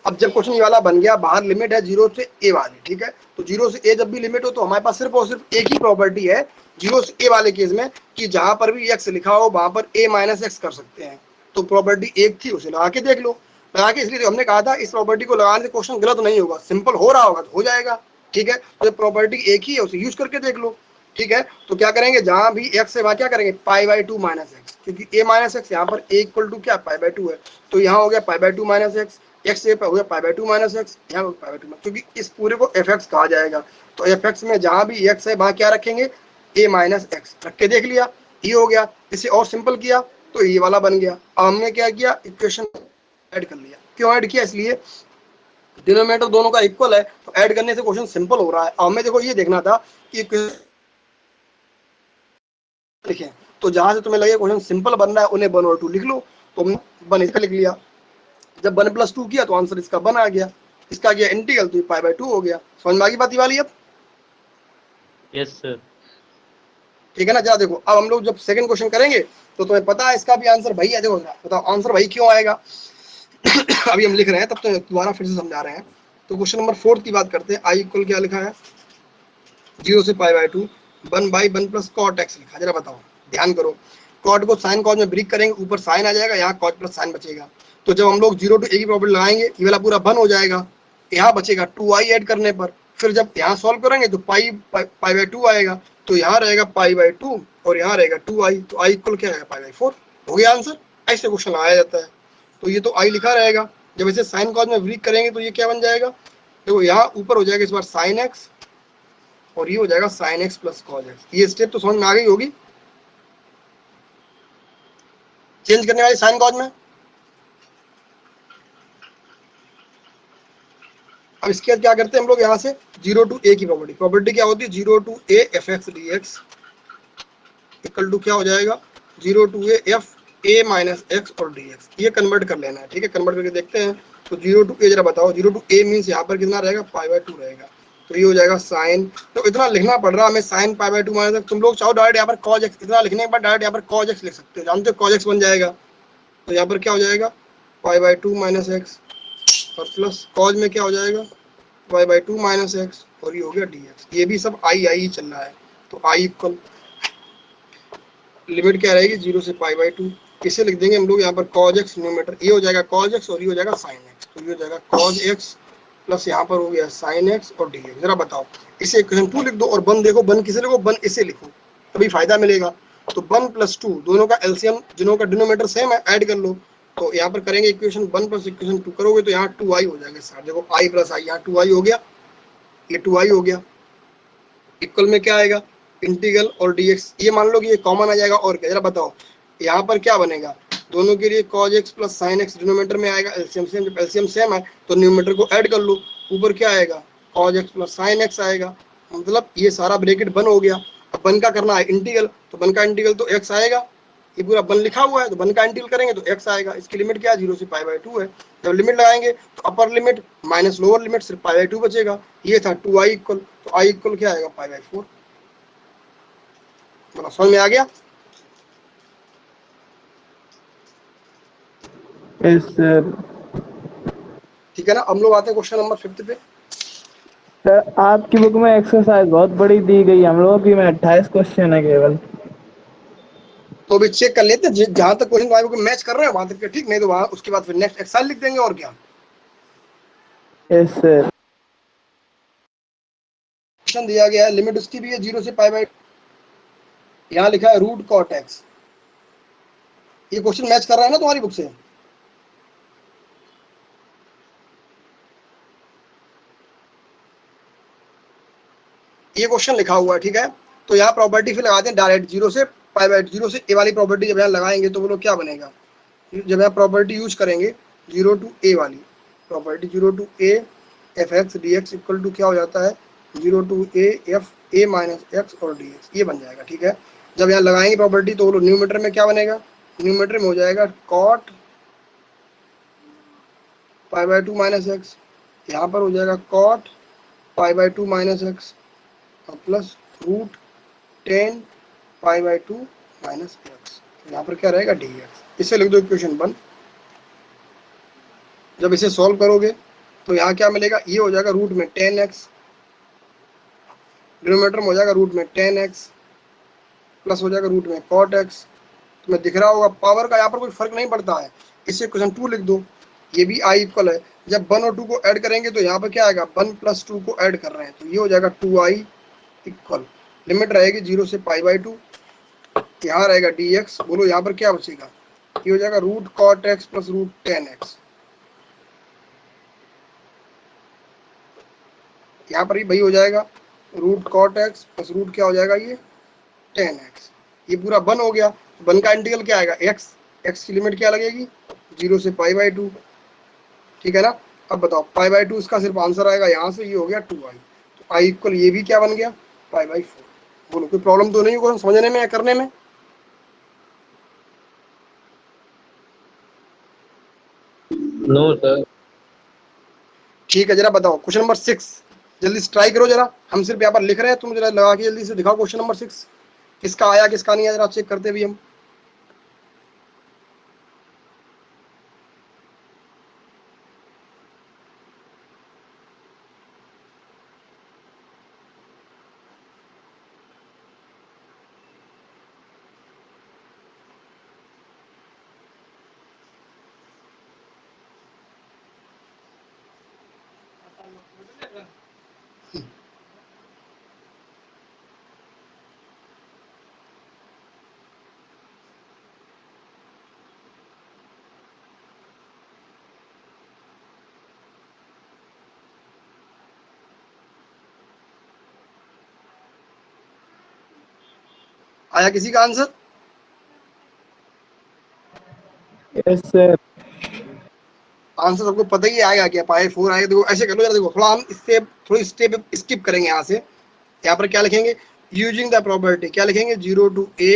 अब जब क्वेश्चन ये वाला बन गया, बाहर लिमिट है 0 से a वाली, ठीक है, तो 0 से a जब भी लिमिट हो तो हमारे पास सिर्फ और सिर्फ एक ही प्रॉपर्टी है 0 से a वाले केस में, कि जहां पर भी x लिखा हो वहां पर a माइनस एक्स कर सकते हैं। तो प्रॉपर्टी एक थी, उसे लगा के देख लो। लगा के इसलिए हमने कहा था इस प्रॉपर्टी को लगाने से क्वेश्चन गलत नहीं होगा, सिंपल हो रहा होगा तो हो जाएगा। ठीक है, तो प्रॉपर्टी एक ही है, उसे यूज करके देख लो। ठीक है, तो क्या करेंगे जहां भी x है वहां क्या करेंगे π/2 माइनस एक्स, क्योंकि a माइनस एक्स यहाँ पर a इक्वल टू क्या π/2 है, तो यहाँ हो गया π/2 माइनस एक्स, x से हो गया π/2 माइनस एक्स, यहाँ π/2, क्योंकि इस पूरे को fx कहा जाएगा। तो fx में जहां भी x है वहां क्या रखेंगे a माइनस एक्स, रख के देख लिया, ये हो गया। इसे और सिंपल किया तो ये वाला बन गया। अब हमने क्या किया इक्वेशन ऐड कर लिया। क्यों ऐड किया, इसलिए डिनोमिनेटर दोनों का इक्वल है, तो ऐड करने से क्वेश्चन सिंपल हो रहा है। अब हमें देखो ये देखना था कि लिखें, तो जहां से तुम्हें लगे क्वेश्चन सिंपल बन रहा है उन्हें 1 और 2 लिख लो। तो हमने 1 इसका लिख लिया, जब 1 प्लस 2 किया तो आंसर इसका 1 आ गया, इसका किया इंटीग्रल तो π/2 हो गया। समझ में आ गई बात वाली। अब यस सर, ठीक है ना। जरा देखो अब हम लोग जब सेकंड क्वेश्चन करेंगे तो तुम्हें पता है इसका भी आंसर वही है। देखो बताओ आंसर वही क्यों आएगा। अभी हम लिख रहे हैं तब तो दोबारा फिर से समझा रहे हैं। तो क्वेश्चन नंबर 4 की बात करते हैं। आई इक्वल क्या लिखा है 0 से π/2 1/1 प्लस कॉट एक्स लिखा। जरा बताओ ध्यान करो, कॉट को साइन कॉज में ब्रेक करेंगे, ऊपर साइन आ जाएगा, यहाँ कॉट प्लस साइन बचेगा। तो जब हम लोग 0 to a की प्रॉपर्टी लगाएंगे ये वाला पूरा 1 हो जाएगा, यहाँ बचेगा 2i ऐड करने पर। फिर जब यहाँ सॉल्व करेंगे तो π/2 आएगा, तो यहाँ रहेगा π/2 और यहाँ रहेगा 2i, तो i इक्वल क्या है π/4 हो गया आंसर। ऐसे क्वेश्चन लगाया जाता है। तो ये तो i लिखा रहेगा, जब इसे साइन कॉज में ब्रेक करेंगे तो ये क्या बन जाएगा, देखो यहाँ ऊपर हो जाएगा इस बार साइन एक्स और ये हो जाएगा sine x plus cos x. ये स्टेप तो समझ में आ गई होगी, चेंज करने वाली साइन कॉज में। अब इसके बाद क्या करते हैं हम लोग, यहाँ से 0 to a की प्रॉपर्टी क्या होती है 0 to a fx dx equal to क्या हो जाएगा 0 to a f a minus x और dx। ये कन्वर्ट कर लेना है। ठीक है, कन्वर्ट करके देखते हैं तो 0 to a जरा बताओ, 0 to a मीन्स यहाँ पर कितना रहेगा, π/2 रहेगा। तो ये हो जाएगा साइन, तो इतना लिखना पड़ रहा है हमें साइन π/2 माइनस, तुम लोग चाहो डायरेक्ट यहाँ पर cos x, इतना लिखने के बाद डायरेक्ट यहाँ पर cos x लिख सकते हो, जानते हो cos x बन जाएगा। तो यहाँ पर क्या हो जाएगा π/2 माइनस एक्स, और प्लस cos में क्या हो जाएगा y/2 माइनस एक्स, और ये हो गया dx। ये भी सब आई ही चल रहा है। तो i इक्वल लिमिट क्या रहेगी 0 से π/2, इसे लिख देंगे हम लोग यहाँ पर cos x न्यूमेटर, ये हो जाएगा cos x और ये हो जाएगा sin x। तो ये हो जाएगा cos x प्लस यहाँ पर हो गया sin x और dx। जरा बताओ इसे इक्वेशन 2 लिख दो, और 1 देखो, 1 किसे लिखो, 1 इसे लिखो, तभी फायदा मिलेगा। तो 1 प्लस 2 दोनों का एलसीएम, जिनों का डिनोमिनेटर सेम है, ऐड कर लो। तो यहाँ पर करेंगे इक्वेशन 1 प्लस इक्वेशन 2 करोगे तो यहाँ 2i हो जाएगा सर, देखो i प्लस आई, यहाँ 2i हो गया, ये 2i हो गया। इक्वल में क्या आएगा इंटीग्रल और dx, ये मान लो कि ये कॉमन आ जाएगा, और क्या जरा बताओ यहाँ पर क्या बनेगा, दोनों के लिए cos x plus sin x denominator में आएगा, एलसीएम सेम, जब एलसीएम सेम है तो न्यूमेरेटर को ऐड कर लो, ऊपर क्या आएगा cos x plus sin x आएगा, मतलब ये सारा ब्रैकेट बन हो गया। अब बन का करना है इंटीग्रल, तो बन का इंटीग्रल तो x आएगा, ये पूरा बन लिखा हुआ है, तो बन का इंटीग्रल करेंगे तो x आएगा। इसकी लिमिट क्या है 0 से π/2 है। जब लिमिट लगाएंगे तो upper limit minus lower limit सिर्फ π/2 बचेगा, ये था 2i इक्वल, तो i इक्वल क्या आएगा π/4। मतलब समझ में आ गया। Yes sir. ठीक है ना, हम लोग आते हैं क्वेश्चन नंबर 5 पे। सर आपकी बुक में एक्सरसाइज बहुत बड़ी दी गई, हम लोगों की में 28 क्वेश्चन है केवल। तो अभी चेक कर लेते हैं, जहां तक क्वेश्चन वाइव को मैच कर रहे हैं वहां तक ठीक, नहीं तो वहां उसके बाद फिर नेक्स्ट एक्सरसाइज लिख देंगे, और क्या। Yes sir. क्वेश्चन दिया गया है, लिमिट उसकी भी है 0 से π/2, यहाँ लिखा है रूट कॉट एक्स। ये क्वेश्चन मैच कर रहा है ना तुम्हारी बुक से। ये क्वेश्चन लिखा हुआ है, ठीक है। तो यहाँ प्रॉपर्टी फिर लगाते हैं डायरेक्ट, 0 से π/2, 0 से a वाली प्रॉपर्टी जब यहाँ लगाएंगे तो बोलो क्या बनेगा, जब यहाँ प्रॉपर्टी यूज करेंगे 0 to a वाली property, 0 to a f(x) dx equal to क्या हो जाता है 0 to a f a minus x और dx, ये बन जाएगा, ठीक है। जब यहाँ लगाएंगे प्रॉपर्टी तो बोलो न्यूमेरेटर में क्या बनेगा, न्यूमेरेटर में हो जाएगा cot π/2 माइनस एक्स, यहाँ पर हो जाएगा cot π/2 माइनस एक्स और प्लस रूट 10 π/2 माइनस एक्स, यहाँ पर क्या रहेगा dx। इसे लिख दो इक्वेशन 1। जब इसे सॉल्व करोगे तो यहाँ क्या मिलेगा, ये हो जाएगा रूट में 10x, डिनोमिनेटर में हो जाएगा रूट में 10x प्लस हो जाएगा रूट में cot x। तुम्हें दिख रहा होगा पावर का यहाँ पर कोई फर्क नहीं पड़ता है। इसे क्वेश्चन 2 लिख दो, ये भी i इक्वल है, जब 1 और 2 को ऐड करेंगे तो यहाँ पर क्या आएगा 1 प्लस 2 को ऐड कर रहे हैं, तो ये हो जाएगा 2i इक्वल, लिमिट रहेगी 0 से π/2, यहाँ रहेगा dx, बोलो यहाँ पर क्या बचेगा, ये हो जाएगा root cot x plus root 10x, यहाँ पर ही वही हो जाएगा root cot x plus root क्या हो जाएगा ये 10x, ये पूरा 1 हो गया। 1 का इंटीग्रल क्या आएगा x की लिमिट क्या लगेगी 0 से π/2, ठीक है ना। अब बताओ π/2 इसका सिर्फ आंसर आएगा यहाँ से, ये हो गया 2i, तो i इक्वल ये भी क्या बन गया π/4। बोलो कोई प्रॉब्लम तो नहीं होगा समझने में या करने में। No sir. ठीक है, जरा बताओ क्वेश्चन नंबर 6, जल्दी से ट्राई करो जरा, हम सिर्फ यहाँ पर लिख रहे हैं, तुम जरा लगा के जल्दी से दिखाओ क्वेश्चन नंबर 6 किसका आया किसका नहीं आया, जरा चेक करते भी हम। आया किसी का आंसर? Yes sir. आंसर सबको पता ही आएगा क्या, π/4 आएगा। देखो ऐसे कर लो जरा, देखो थोड़ा हम इससे थोड़ी स्टेप स्किप करेंगे यहाँ से। यहाँ पर क्या लिखेंगे, यूजिंग द प्रॉपर्टी क्या लिखेंगे 0 to a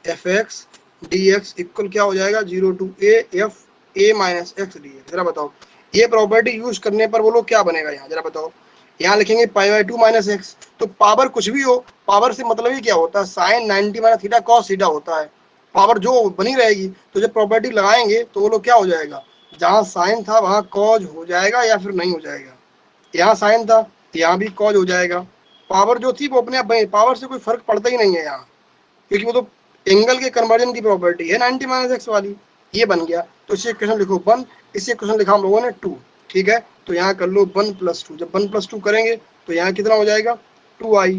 f(x) dx equal क्या हो जाएगा 0 to a f a minus x dx। जरा बताओ ये प्रॉपर्टी यूज करने पर बोलो क्या बनेगा यहाँ जरा बताओ। यहाँ लिखेंगे पाई बाई 2 माइनस एक्स, तो पावर कुछ भी हो, पावर से मतलब ही क्या होता है, sine 90 minus theta cos theta होता है, पावर जो बनी रहेगी। तो जब प्रॉपर्टी लगाएंगे तो बोलो क्या हो जाएगा, जहाँ साइन था वहाँ कॉज हो जाएगा या फिर नहीं हो जाएगा। यहाँ साइन था, यहाँ भी कॉज हो जाएगा। पावर जो थी वो अपने आप बनी, पावर से कोई फर्क पड़ता ही नहीं है यहाँ, क्योंकि वो तो एंगल के कन्वर्जन की प्रॉपर्टी है 90 माइनस एक्स वाली। ये बन गया, तो इसे क्वेश्चन लिखो 1, इसे क्वेश्चन लिखा हम लोगों ने 2, ठीक है। तो यहाँ कर लो 1 + 2, जब 1 + 2 करेंगे तो यहाँ कितना हो जाएगा 2i,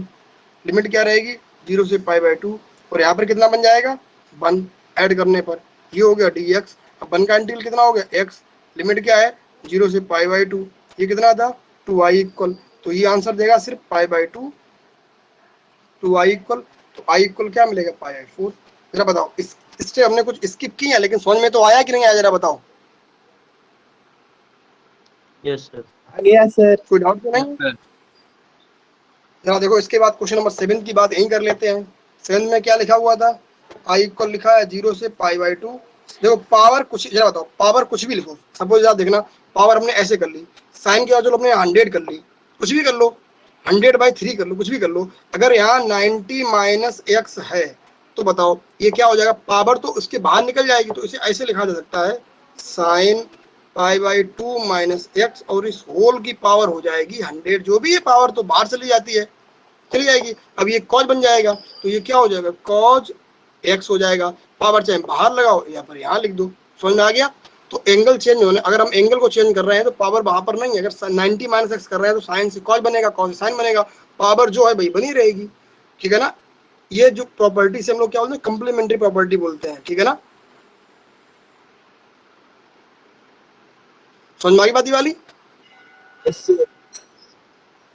लिमिट क्या रहेगी 0 से पाई बाई 2, और यहाँ पर कितना बन जाएगा 1 ऐड करने पर, ये हो गया dx। अब 1 का इंटीग्रल कितना हो गया x, लिमिट क्या है 0 से पाई बाई 2, ये कितना था 2i इक्वल, तो ये आंसर देगा सिर्फ पाई बाई 2, 2i इक्वल, तो i इक्वल क्या मिलेगा पाई बाई 4। जरा बताओ, इस स्टेप हमने कुछ स्किप किया लेकिन समझ में तो आया कि नहीं आया, जरा बताओ। Yes sir. आ गया सर। कोई डाउट तो नहीं। जरा देखो इसके बाद क्वेश्चन नंबर 7 की बात यहीं कर लेते हैं। 7 में क्या लिखा हुआ था, i इक्वल लिखा है 0 से पाई बाई 2। देखो पावर कुछ, जरा बताओ पावर कुछ भी लिखो, सपोज आप देखना पावर हमने ऐसे कर ली, साइन के बाद चलो हमने 100 कर ली, कुछ भी कर लो, 100/3 कर लो, कुछ भी कर लो। अगर यहाँ 90 माइनस एक्स है तो बताओ ये क्या हो जाएगा, पावर तो उसके बाहर निकल जाएगी, तो इसे ऐसे लिखा जा सकता है sine pi by 2 minus x, और इस होल की पावर हो जाएगी 100, जो भी है पावर तो बाहर चली जाती है, चली जाएगी। अब ये कॉज बन जाएगा, तो ये क्या हो जाएगा कॉज एक्स हो जाएगा, पावर चाहे बाहर लगाओ या फिर यहाँ लिख दो। समझ में आ गया। तो एंगल चेंज होने, अगर हम एंगल को चेंज कर रहे हैं तो पावर वहां पर नहीं है, अगर 90 माइनस एक्स कर रहे हैं तो साइन से कॉज बनेगा, कॉज से साइन बनेगा, पावर जो है भाई बनी रहेगी, ठीक है ना। ये जो प्रॉपर्टी से हम लोग क्या बोलते हैं कंप्लीमेंट्री प्रॉपर्टी बोलते हैं, ठीक है ना। समझ में आ गई बात ये वाली। Yes sir.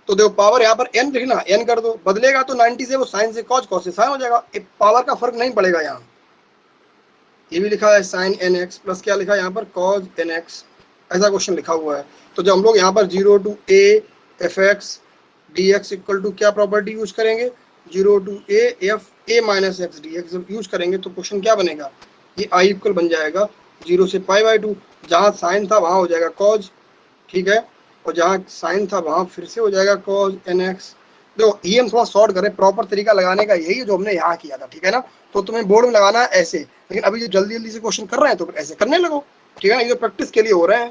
तो देखो पावर यहाँ पर n लिखना, n कर दो, बदलेगा तो 90 से वो साइन से कॉज, कॉज से साइन हो जाएगा, पावर का फर्क नहीं पड़ेगा यहाँ। ये भी लिखा है साइन nx प्लस क्या लिखा है यहाँ पर कॉज nx, ऐसा क्वेश्चन लिखा हुआ है। तो जब हम लोग यहाँ पर 0 to a fx dx equal to क्या प्रॉपर्टी यूज करेंगे, 0 to a f a minus x dx जब यूज करेंगे तो क्वेश्चन क्या बनेगा, ये i इक्वल बन जाएगा 0 से पाई बाई 2, जहाँ साइन था वहाँ हो जाएगा कॉज, ठीक है, और जहाँ साइन था वहाँ फिर से हो जाएगा कॉज nx। देखो ये हम थोड़ा शॉर्ट करें, प्रॉपर तरीका लगाने का यही है जो हमने यहाँ किया था, ठीक है ना। तो तुम्हें बोर्ड में लगाना है ऐसे, लेकिन अभी जो जल्दी जल्दी से क्वेश्चन कर रहे हैं तो ऐसे करने लगो, ठीक है ना, ये तो प्रैक्टिस के लिए हो रहे हैं।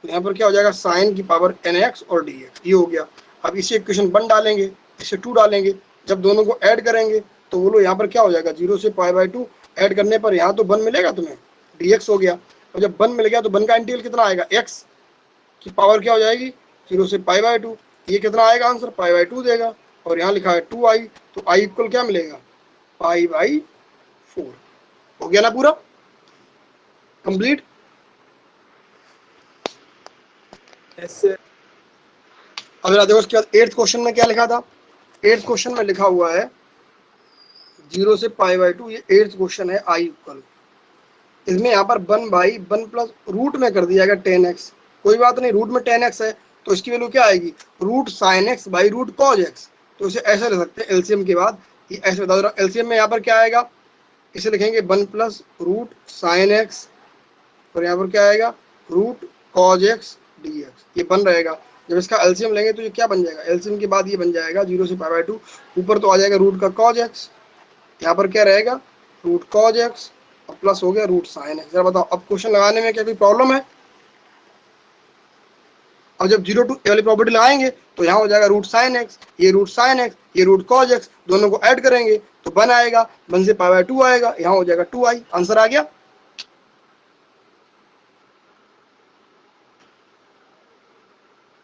तो यहाँ पर क्या हो जाएगा साइन की पावर nx और dx, ये हो गया। अब इसे इक्वेशन 1 डालेंगे, इसे 2 डालेंगे, जब दोनों को ऐड करेंगे तो बोलो यहाँ पर क्या हो जाएगा 0 से पाई बाई 2, ऐड करने पर यहाँ तो 1 मिलेगा तुम्हें, dx हो गया, और जब 1 मिल गया तो 1 का इंटीग्रल कितना आएगा x की पावर क्या हो जाएगी 0 से पाई बाई 2, ये कितना आएगा आंसर पाई बाई 2 देगा, और यहाँ लिखा है 2i, तो i इक्वल क्या मिलेगा पाई बाई 4। हो गया ना पूरा कंप्लीट। Yes sir. अब जरा देखो उसके बाद 8th क्वेश्चन में क्या लिखा था, 8th क्वेश्चन में लिखा हुआ है 0 से पाई बाई 2, ये 8th क्वेश्चन है i इक्वल, इसमें यहाँ पर 1/1 प्लस रूट में कर दिया गया 10x, कोई बात नहीं, रूट में 10x है तो इसकी वैल्यू क्या आएगी root sine x by root cos x, तो इसे ऐसे ले सकते हैं एलसीएम के बाद, ये ऐसे बता दो एलसीएम में यहाँ पर क्या आएगा, इसे लिखेंगे 1 प्लस रूट साइन एक्स, और यहाँ पर क्या आएगा रूट कॉज एक्स dx, ये बन रहेगा। जब इसका एलसीएम लेंगे तो ये क्या बन जाएगा, एलसीएम के बाद ये बन जाएगा 0 से पाई बाई 2, ऊपर तो आ जाएगा रूट का कॉज एक्स, यहाँ पर क्या रहेगा रूट कॉज एक्स और प्लस हो गया रूट साइन एक्स। जरा बताओ अब क्वेश्चन लगाने में क्या कोई प्रॉब्लम है। अब जब 0 to a वाली प्रॉपर्टी लगाएंगे तो यहाँ हो जाएगा रूट साइन एक्स, ये रूट साइन एक्स, ये रूट कॉज एक्स, दोनों को ऐड करेंगे तो 1 आएगा, 1 से पाई बाई 2 आएगा, यहाँ हो जाएगा 2i, आंसर आ गया।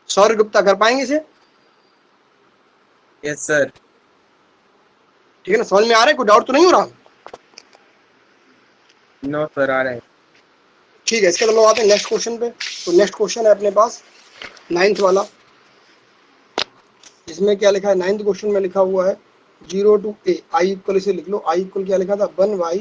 सौरभ गुप्ता कर पाएंगे इसे। Yes sir. ठीक है ना, समझ में आ रहा है, कोई डाउट तो नहीं हो रहा। नो सर आ रहे हैं। ठीक है, इसके बाद हम लोग आते हैं नेक्स्ट क्वेश्चन पे। तो नेक्स्ट क्वेश्चन है अपने पास 9th वाला, जिसमें क्या लिखा है 9th क्वेश्चन में लिखा हुआ है 0 to a, i इक्वल इसे लिख लो, i इक्वल क्या लिखा था 1y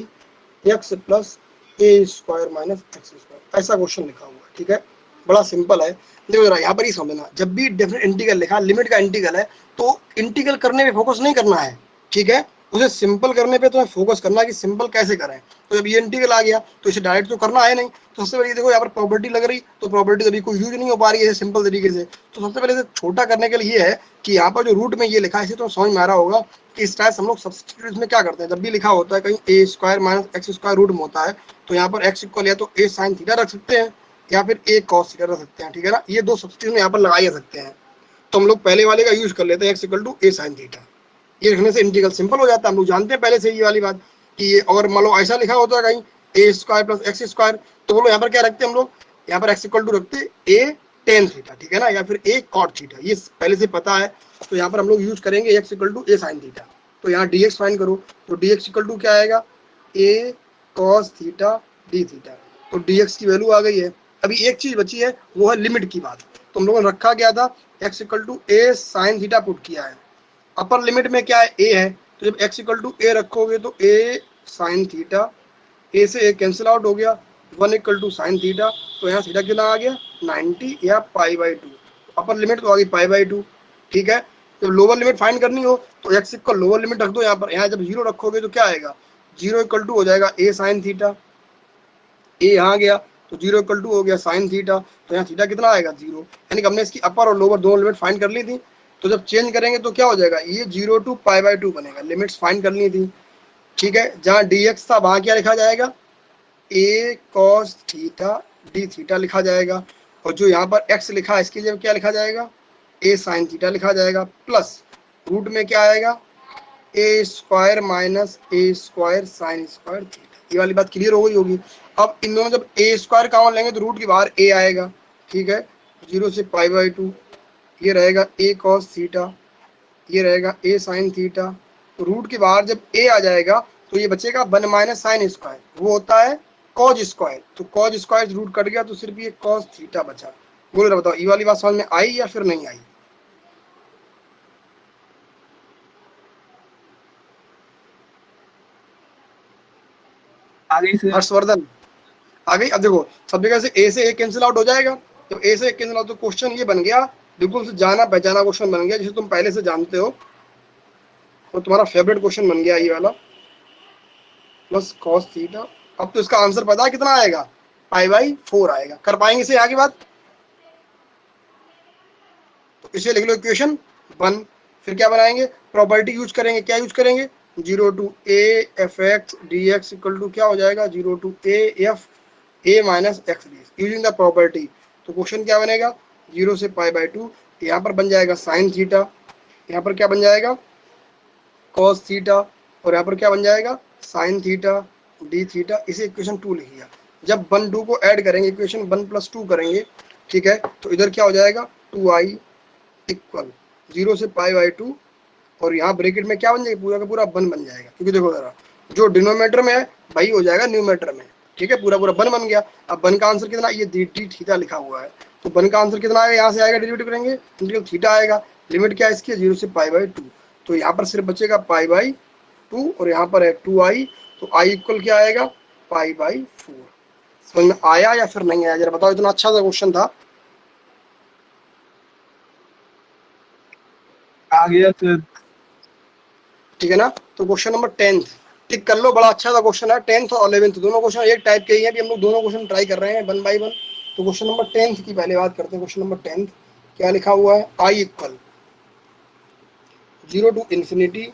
x plus a square minus x square, ऐसा क्वेश्चन लिखा हुआ है, ठीक है, बड़ा सिंपल है। देखो जरा यहाँ पर ही समझना, जब भी डेफिनेट इंटीग्रल लिखा, लिमिट का इंटीग्रल है तो इंटीग्रल करने में फोकस नहीं करना है, ठीक है, उसे सिंपल करने पे तुम्हें फोकस करना है कि सिंपल कैसे करें। तो जब ये इंटीग्रल आ गया तो इसे डायरेक्ट तो करना है नहीं, तो सबसे पहले देखो यहाँ पर प्रॉपर्टी लग रही, तो प्रॉपर्टी अभी कोई यूज नहीं हो पा रही है सिंपल तरीके से। तो सबसे पहले इसे छोटा करने के लिए ये है कि यहाँ पर जो रूट में ये लिखा है इसे तो समझ में आ रहा होगा कि इस टाइप हम लोग सब्स्टिट्यूट में क्या करते हैं। जब भी लिखा होता है कहीं A square minus x square root में होता है, तो यहाँ पर एक्स इक्वल या तो ए साइन थीटा रख सकते हैं या फिर ए कॉस थीटा रख सकते हैं, ठीक है ना। ये दो सब्स्टिट्यूट यहाँ पर लगा ही सकते हैं। तो हम लोग पहले वाले का यूज कर लेते हैं, x equal to a sine theta. ये रखने से इंटीग्रल सिंपल हो जाता है। हम लोग जानते हैं पहले से ये वाली बात कि ये अगर मान लो ऐसा लिखा होता है कहीं A square plus x square, तो बोलो यहाँ पर क्या रखते हैं हम लोग, यहाँ पर एक्स इक्वल टू रखते ए टेन थीटा, ठीक है ना, या फिर ए कॉट थीटा, ये पहले से पता है। तो यहाँ पर हम लोग यूज करेंगे x equal to a sine theta. तो यहाँ डी एक्स फाइंड करो, तो डी एक्स इक्वल टू क्या आएगा, ए कॉस थीटा डी थीटा। तो डी एक्स की वैल्यू आ गई है। अभी एक चीज बची है, वो है लिमिट की बात। तो हम लोगों ने रखा क्या था, x equal to a sine theta put किया है। अपर लिमिट में क्या है, ए है, तो जब x इक्वल टू ए रखोगे तो a साइन थीटा, a से a कैंसिल आउट हो गया, 1 इक्वल टू साइन थीटा, तो यहाँ थीटा कितना आ गया 90 या पाई/2। अपर लिमिट तो आ गई पाई/2, ठीक है। जब लोअर लिमिट फाइंड करनी हो तो x इक्वल लोअर लिमिट रख दो यहाँ पर। यहाँ जब 0 रखोगे तो क्या आएगा, 0 इक्वल टू हो जाएगा a साइन थीटा, a यहाँ गया तो 0 इक्वल टू हो गया साइन थीटा, तो यहाँ थीटा कितना आएगा 0। यानी कि हमने इसकी अपर और लोअर दोनों लिमिट फाइंड कर ली थी। तो जब चेंज करेंगे तो क्या हो जाएगा, ये 0 टू पाई/2 बनेगा। लिमिट्स फाइंड कर ली थी, ठीक है। जहाँ dx था वहाँ क्या लिखा जाएगा, a cos theta d theta लिखा जाएगा। और जो यहाँ पर x लिखा है इसके लिए क्या लिखा जाएगा, a साइन थीटा लिखा जाएगा, प्लस रूट में क्या आएगा, ए स्क्वायर माइनस ए स्क्वायर साइन स्क्वायर थीटा। ये वाली बात क्लियर हो गई होगी। अब इन दोनों जब ए स्क्वायर कॉमन लेंगे तो रूट के बाहर ए आएगा, ठीक है। 0 से पाई/2, ये रहेगा ए कॉस थीटा, ये रहेगा ए साइन थीटा। तो रूट के बाहर जब ए आ जाएगा तो ये बचेगा 1 माइनस साइन स्क्वायर, वो होता है कॉज स्क्वायर। तो कॉज स्क्वायर रूट कट गया तो सिर्फ ये कॉस थीटा बचा। बोलो बताओ ये वाली बात समझ में आई या फिर नहीं आई। आगे से हर्षवर्धन आ गई। अब देखो सब जगह से ए से ए कैंसिल आउट हो जाएगा। जब ए से ए कैंसिल आउट तो क्वेश्चन ये बन गया, बिल्कुल से जाना पहचाना क्वेश्चन बन गया जिसे तुम पहले से जानते हो, तो तुम्हारा फेवरेट क्वेश्चन बन गया ये वाला, प्लस कॉस थीटा। अब तो इसका आंसर पता है कितना आएगा, पाई/4 आएगा। कर पाएंगे इसे आगे बात, तो इसे लिख लो इक्वेशन 1। फिर क्या बनाएंगे, प्रॉपर्टी यूज करेंगे। क्या यूज करेंगे, 0 to a f x d x equal to क्या हो जाएगा, 0 to a f a minus x d x using the property. तो क्वेश्चन क्या बनेगा, 0 से पाई/2, यहाँ पर बन जाएगा साइन थीटा, यहाँ पर क्या बन जाएगा कॉस थीटा, और यहाँ पर क्या बन जाएगा साइन थीटा डी थीटा। इसे इक्वेशन 2 लिख लिया। जब 1 2 को ऐड करेंगे, इक्वेशन 1 + 2 करेंगे, ठीक है, तो इधर क्या हो जाएगा 2i इक्वल 0 से पाई/2, और यहाँ ब्रैकेट में क्या बन जाएगा, पूरा का पूरा 1 बन जाएगा। क्योंकि देखो जरा जो डिनोमिनेटर में है वही हो जाएगा न्यूमरेटर में, ठीक है, पूरा पूरा 1 बन गया। अब 1 का आंसर कितना, ये डी थीटा लिखा हुआ है, तो 1 का आंसर कितना आएगा, यहाँ से आएगा डेरिवेटिव करेंगे, इंटीग्रल थीटा आएगा। लिमिट क्या है इसकी, 0 से पाई/2, तो यहाँ पर सिर्फ बचेगा पाई/2 और यहाँ पर है 2i, तो i इक्वल क्या आएगा पाई/4। समझ में आया या फिर नहीं आया जरा बताओ। इतना अच्छा सा क्वेश्चन था। आ गया सर। ठीक है ना। तो क्वेश्चन नंबर 10 टिक कर लो, बड़ा अच्छा सा क्वेश्चन है। 10th और 11th दोनों क्वेश्चन एक टाइप के ही हैं, हम लोग दोनों क्वेश्चन ट्राई कर रहे हैं 1 बाय 1। तो क्वेश्चन नंबर 10th की पहले बात करते हैं। क्वेश्चन नंबर 10th क्या लिखा हुआ है, i equal 0 to infinity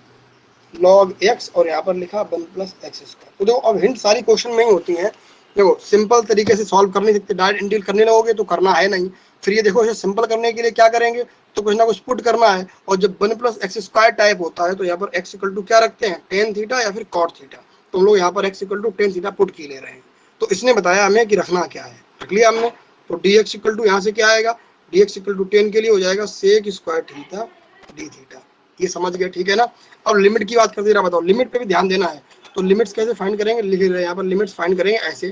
log x, और यहाँ पर लिखा 1 + x²। तो देखो अब हिंट सारी क्वेश्चन में ही होती हैं। देखो सिंपल तरीके से सॉल्व कर नहीं सकते, डायरेक्ट इंटीग्रल करने लगोगे तो करना है नहीं। फिर ये देखो इसे सिंपल करने के लिए क्या करेंगे, तो कुछ ना कुछ पुट करना है। और जब 1 + x² टाइप होता है तो यहाँ पर x इक्वल टू क्या रखते हैं, tan थीटा या फिर cot थीटा। तो हम लोग यहाँ पर x equal to tan theta put की ले रहे हैं। तो इसने बताया हमें कि रखना क्या है, रख लिया हमने। तो dx इक्वल टू यहाँ से क्या आएगा, dx इक्वल टू tan के लिए हो जाएगा sec² थीटा d थीटा। ये समझ गए, ठीक है ना। अब लिमिट की बात करते रहा, बताओ लिमिट पे भी ध्यान देना है। तो लिमिट्स कैसे फाइंड करेंगे, लिख रहे हैं यहाँ पर, लिमिट्स फाइंड करेंगे ऐसे।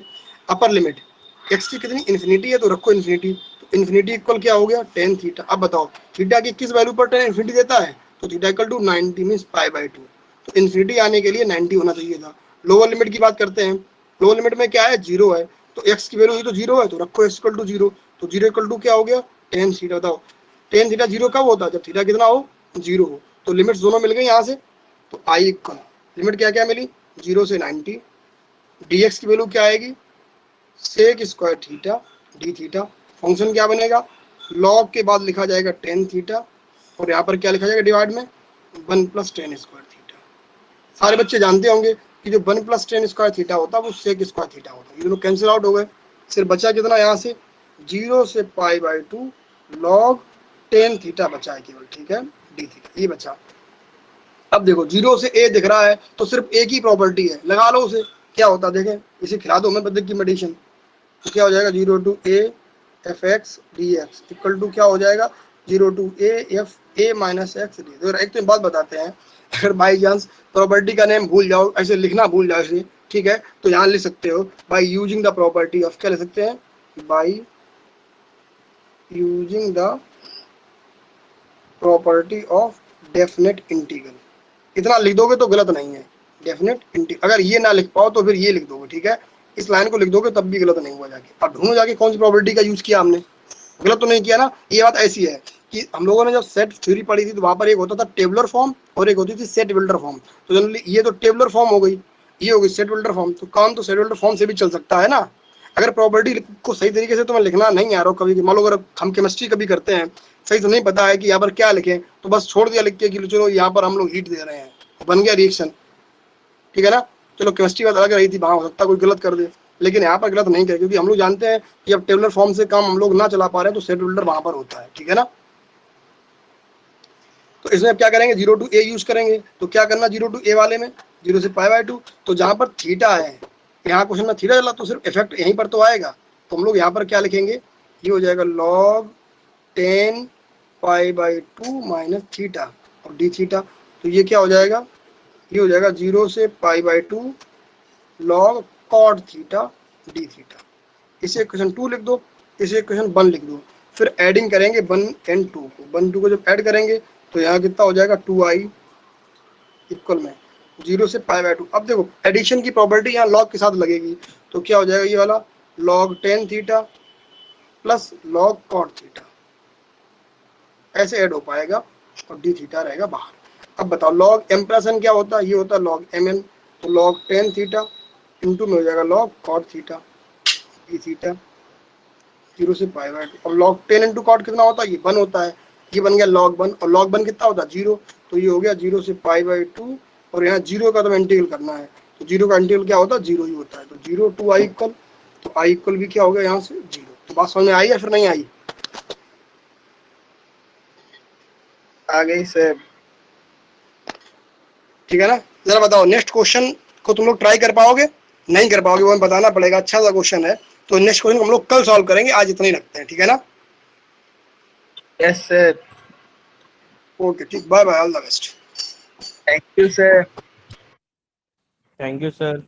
अपर लिमिट x की कितनी इन्फिनिटी है, तो रखो इन्फिनिटी, तो इन्फिनिटी इक्वल क्या हो गया tan थीटा। अब बताओ थीटा की किस वैल्यू पर tan इन्फिनिटी देता है, तो थीटा इक्वल टू 90 मीन्स पाई/2। तो इन्फिनिटी आने के लिए 90 होना चाहिए था। लोअर लिमिट की बात करते हैं। लोअर लिमिट में क्या है, 0 है, तो x की वैल्यू तो 0 है, तो रखो x इक्वल टू 0। तो 0 इक्वल टू क्या हो गया tan थीटा। बताओ tan थीटा 0 कब होता है, जब थीटा कितना हो 0 हो। तो लिमिट्स दोनों मिल गई यहाँ से। तो i इक्वल लिमिट क्या क्या मिली, 0 से 90, dx की वैल्यू क्या आएगी, sec square theta d theta. Function क्या बनेगा, लॉग के बाद लिखा जाएगा टेन थीटा और यहाँ पर क्या लिखा जाएगा डिवाइड में 1 + टेन स्क्वायर थीटा। सारे बच्चे जानते होंगे कि जो 1 + टेन स्क्वायर थीटा होता है वो सेक स्क्वायर थीटा होता है। ये दोनों कैंसिल आउट हो गए, सिर्फ बचा कितना यहाँ से 0 से π/2 log टेन थीटा बचा है केवल, ठीक है, डी थीटा ये बचा। अब देखो 0 से a दिख रहा है तो सिर्फ एक ही प्रॉपर्टी है, लगा लो उसे, क्या होता है देखें, इसे खिला दो मैं बदक की मेडिसिन, तो क्या हो जाएगा 0 to a fx dx equal to क्या हो जाएगा 0 to a f a - x d। तो एक तो बात बताते हैं, अगर बाई चांस प्रॉपर्टी का नेम भूल जाओ, ऐसे लिखना भूल जाओ इसे, ठीक है, तो यहाँ लिख सकते हो by using the property of, क्या लिख सकते हैं, by using the property of definite integral. इतना लिख दोगे तो गलत नहीं है, डेफिनेट इंटीग्रल। अगर ये ना लिख पाओ तो फिर ये लिख दोगे, ठीक है, इस लाइन को लिख दोगे तब भी गलत नहीं हुआ। जाके अब ढूंढो जाके कौन सी प्रॉपर्टी का यूज किया हमने, गलत तो नहीं किया ना। ये बात ऐसी है कि हम लोगों ने जब सेट थ्योरी पढ़ी थी तो वहां पर एक होता था टेबुलर फॉर्म और एक होती थी सेट बिल्डर फॉर्म। तो जनरली ये तो टेबुलर फॉर्म हो गई, ये हो गई सेट बिल्डर फॉर्म, तो काम तो सेट बिल्डर फॉर्म से भी चल सकता है ना। अगर प्रॉपर्टी को सही तरीके से तुम्हें लिखना नहीं आ रहा हो, कभी मान लो अगर हम केमिस्ट्री कभी करते हैं, सही से नहीं पता है कि यहाँ पर क्या लिखें, तो बस छोड़ दिया लिख के कि चलो यहाँ पर हम लोग हीट दे रहे हैं, बन गया रिएक्शन, ठीक है ना। चलो केमिस्ट्री बात अलग रही थी, वहां हो सकता है कोई गलत कर दे, लेकिन यहाँ पर गलत नहीं करे, क्योंकि हम लोग जानते हैं कि अब टेबुलर फॉर्म से काम हम लोग ना चला पा रहे हैं तो सेट बिल्डर वहां पर होता है, ठीक है ना। तो इसमें अब क्या करेंगे, 0 to a यूज करेंगे। तो क्या करना 0 to a वाले में 0 से π/2, तो जहां पर थीटा है, यहाँ क्वेश्चन में थीटा चला तो सिर्फ इफेक्ट यहीं पर तो आएगा, तो हम लोग यहाँ पर क्या लिखेंगे, ये हो जाएगा log 10 π/2 माइनस थीटा और डी थीटा। तो ये क्या हो जाएगा, ये हो जाएगा 0 से π/2 log cot theta d theta. इसे इक्वेशन 2 लिख दो, इसे इक्वेशन 1 लिख दो, फिर एडिंग करेंगे 1 and 2 को, 1 2 को जब ऐड करेंगे तो यहाँ कितना हो जाएगा 2i इक्वल में 0 से π/2। अब देखो एडिशन की प्रॉपर्टी यहाँ लॉग के साथ लगेगी, तो क्या हो जाएगा ये वाला log 10 theta plus log cot theta, ऐसे ऐड हो पाएगा और डी थीटा रहेगा बाहर। अब बताओ लॉग एम प्लस एन क्या होता है, ये होता है लॉग एम एन, तो log 10 थीटा इंटू में हो जाएगा log cot theta d theta 0 से π/2। और log 10 इंटू कॉट कितना होता है, ये 1 होता है, ये बन गया log 1, और log 1 कितना होता है 0, तो ये हो गया 0 से π/2, और यहाँ 0 का तो इंटीग्रल करना है, तो 0 का इंटीग्रल क्या होता है 0 ही होता है, तो 0 to i इक्वल, तो i इक्वल भी क्या हो गया यहाँ से 0। तो बात समझ में आई या फिर नहीं आई, आ गई सर। ठीक है ना। जरा बताओ नेक्स्ट क्वेश्चन को तुम लोग ट्राई कर पाओगे, नहीं कर पाओगे वो हमें बताना पड़ेगा, अच्छा सा क्वेश्चन है, तो नेक्स्ट क्वेश्चन हम लोग कल सॉल्व करेंगे, आज इतना ही रखते हैं, ठीक है ना। Yes sir. ओके ठीक, bye bye, all the best. Thank you sir. Thank you sir.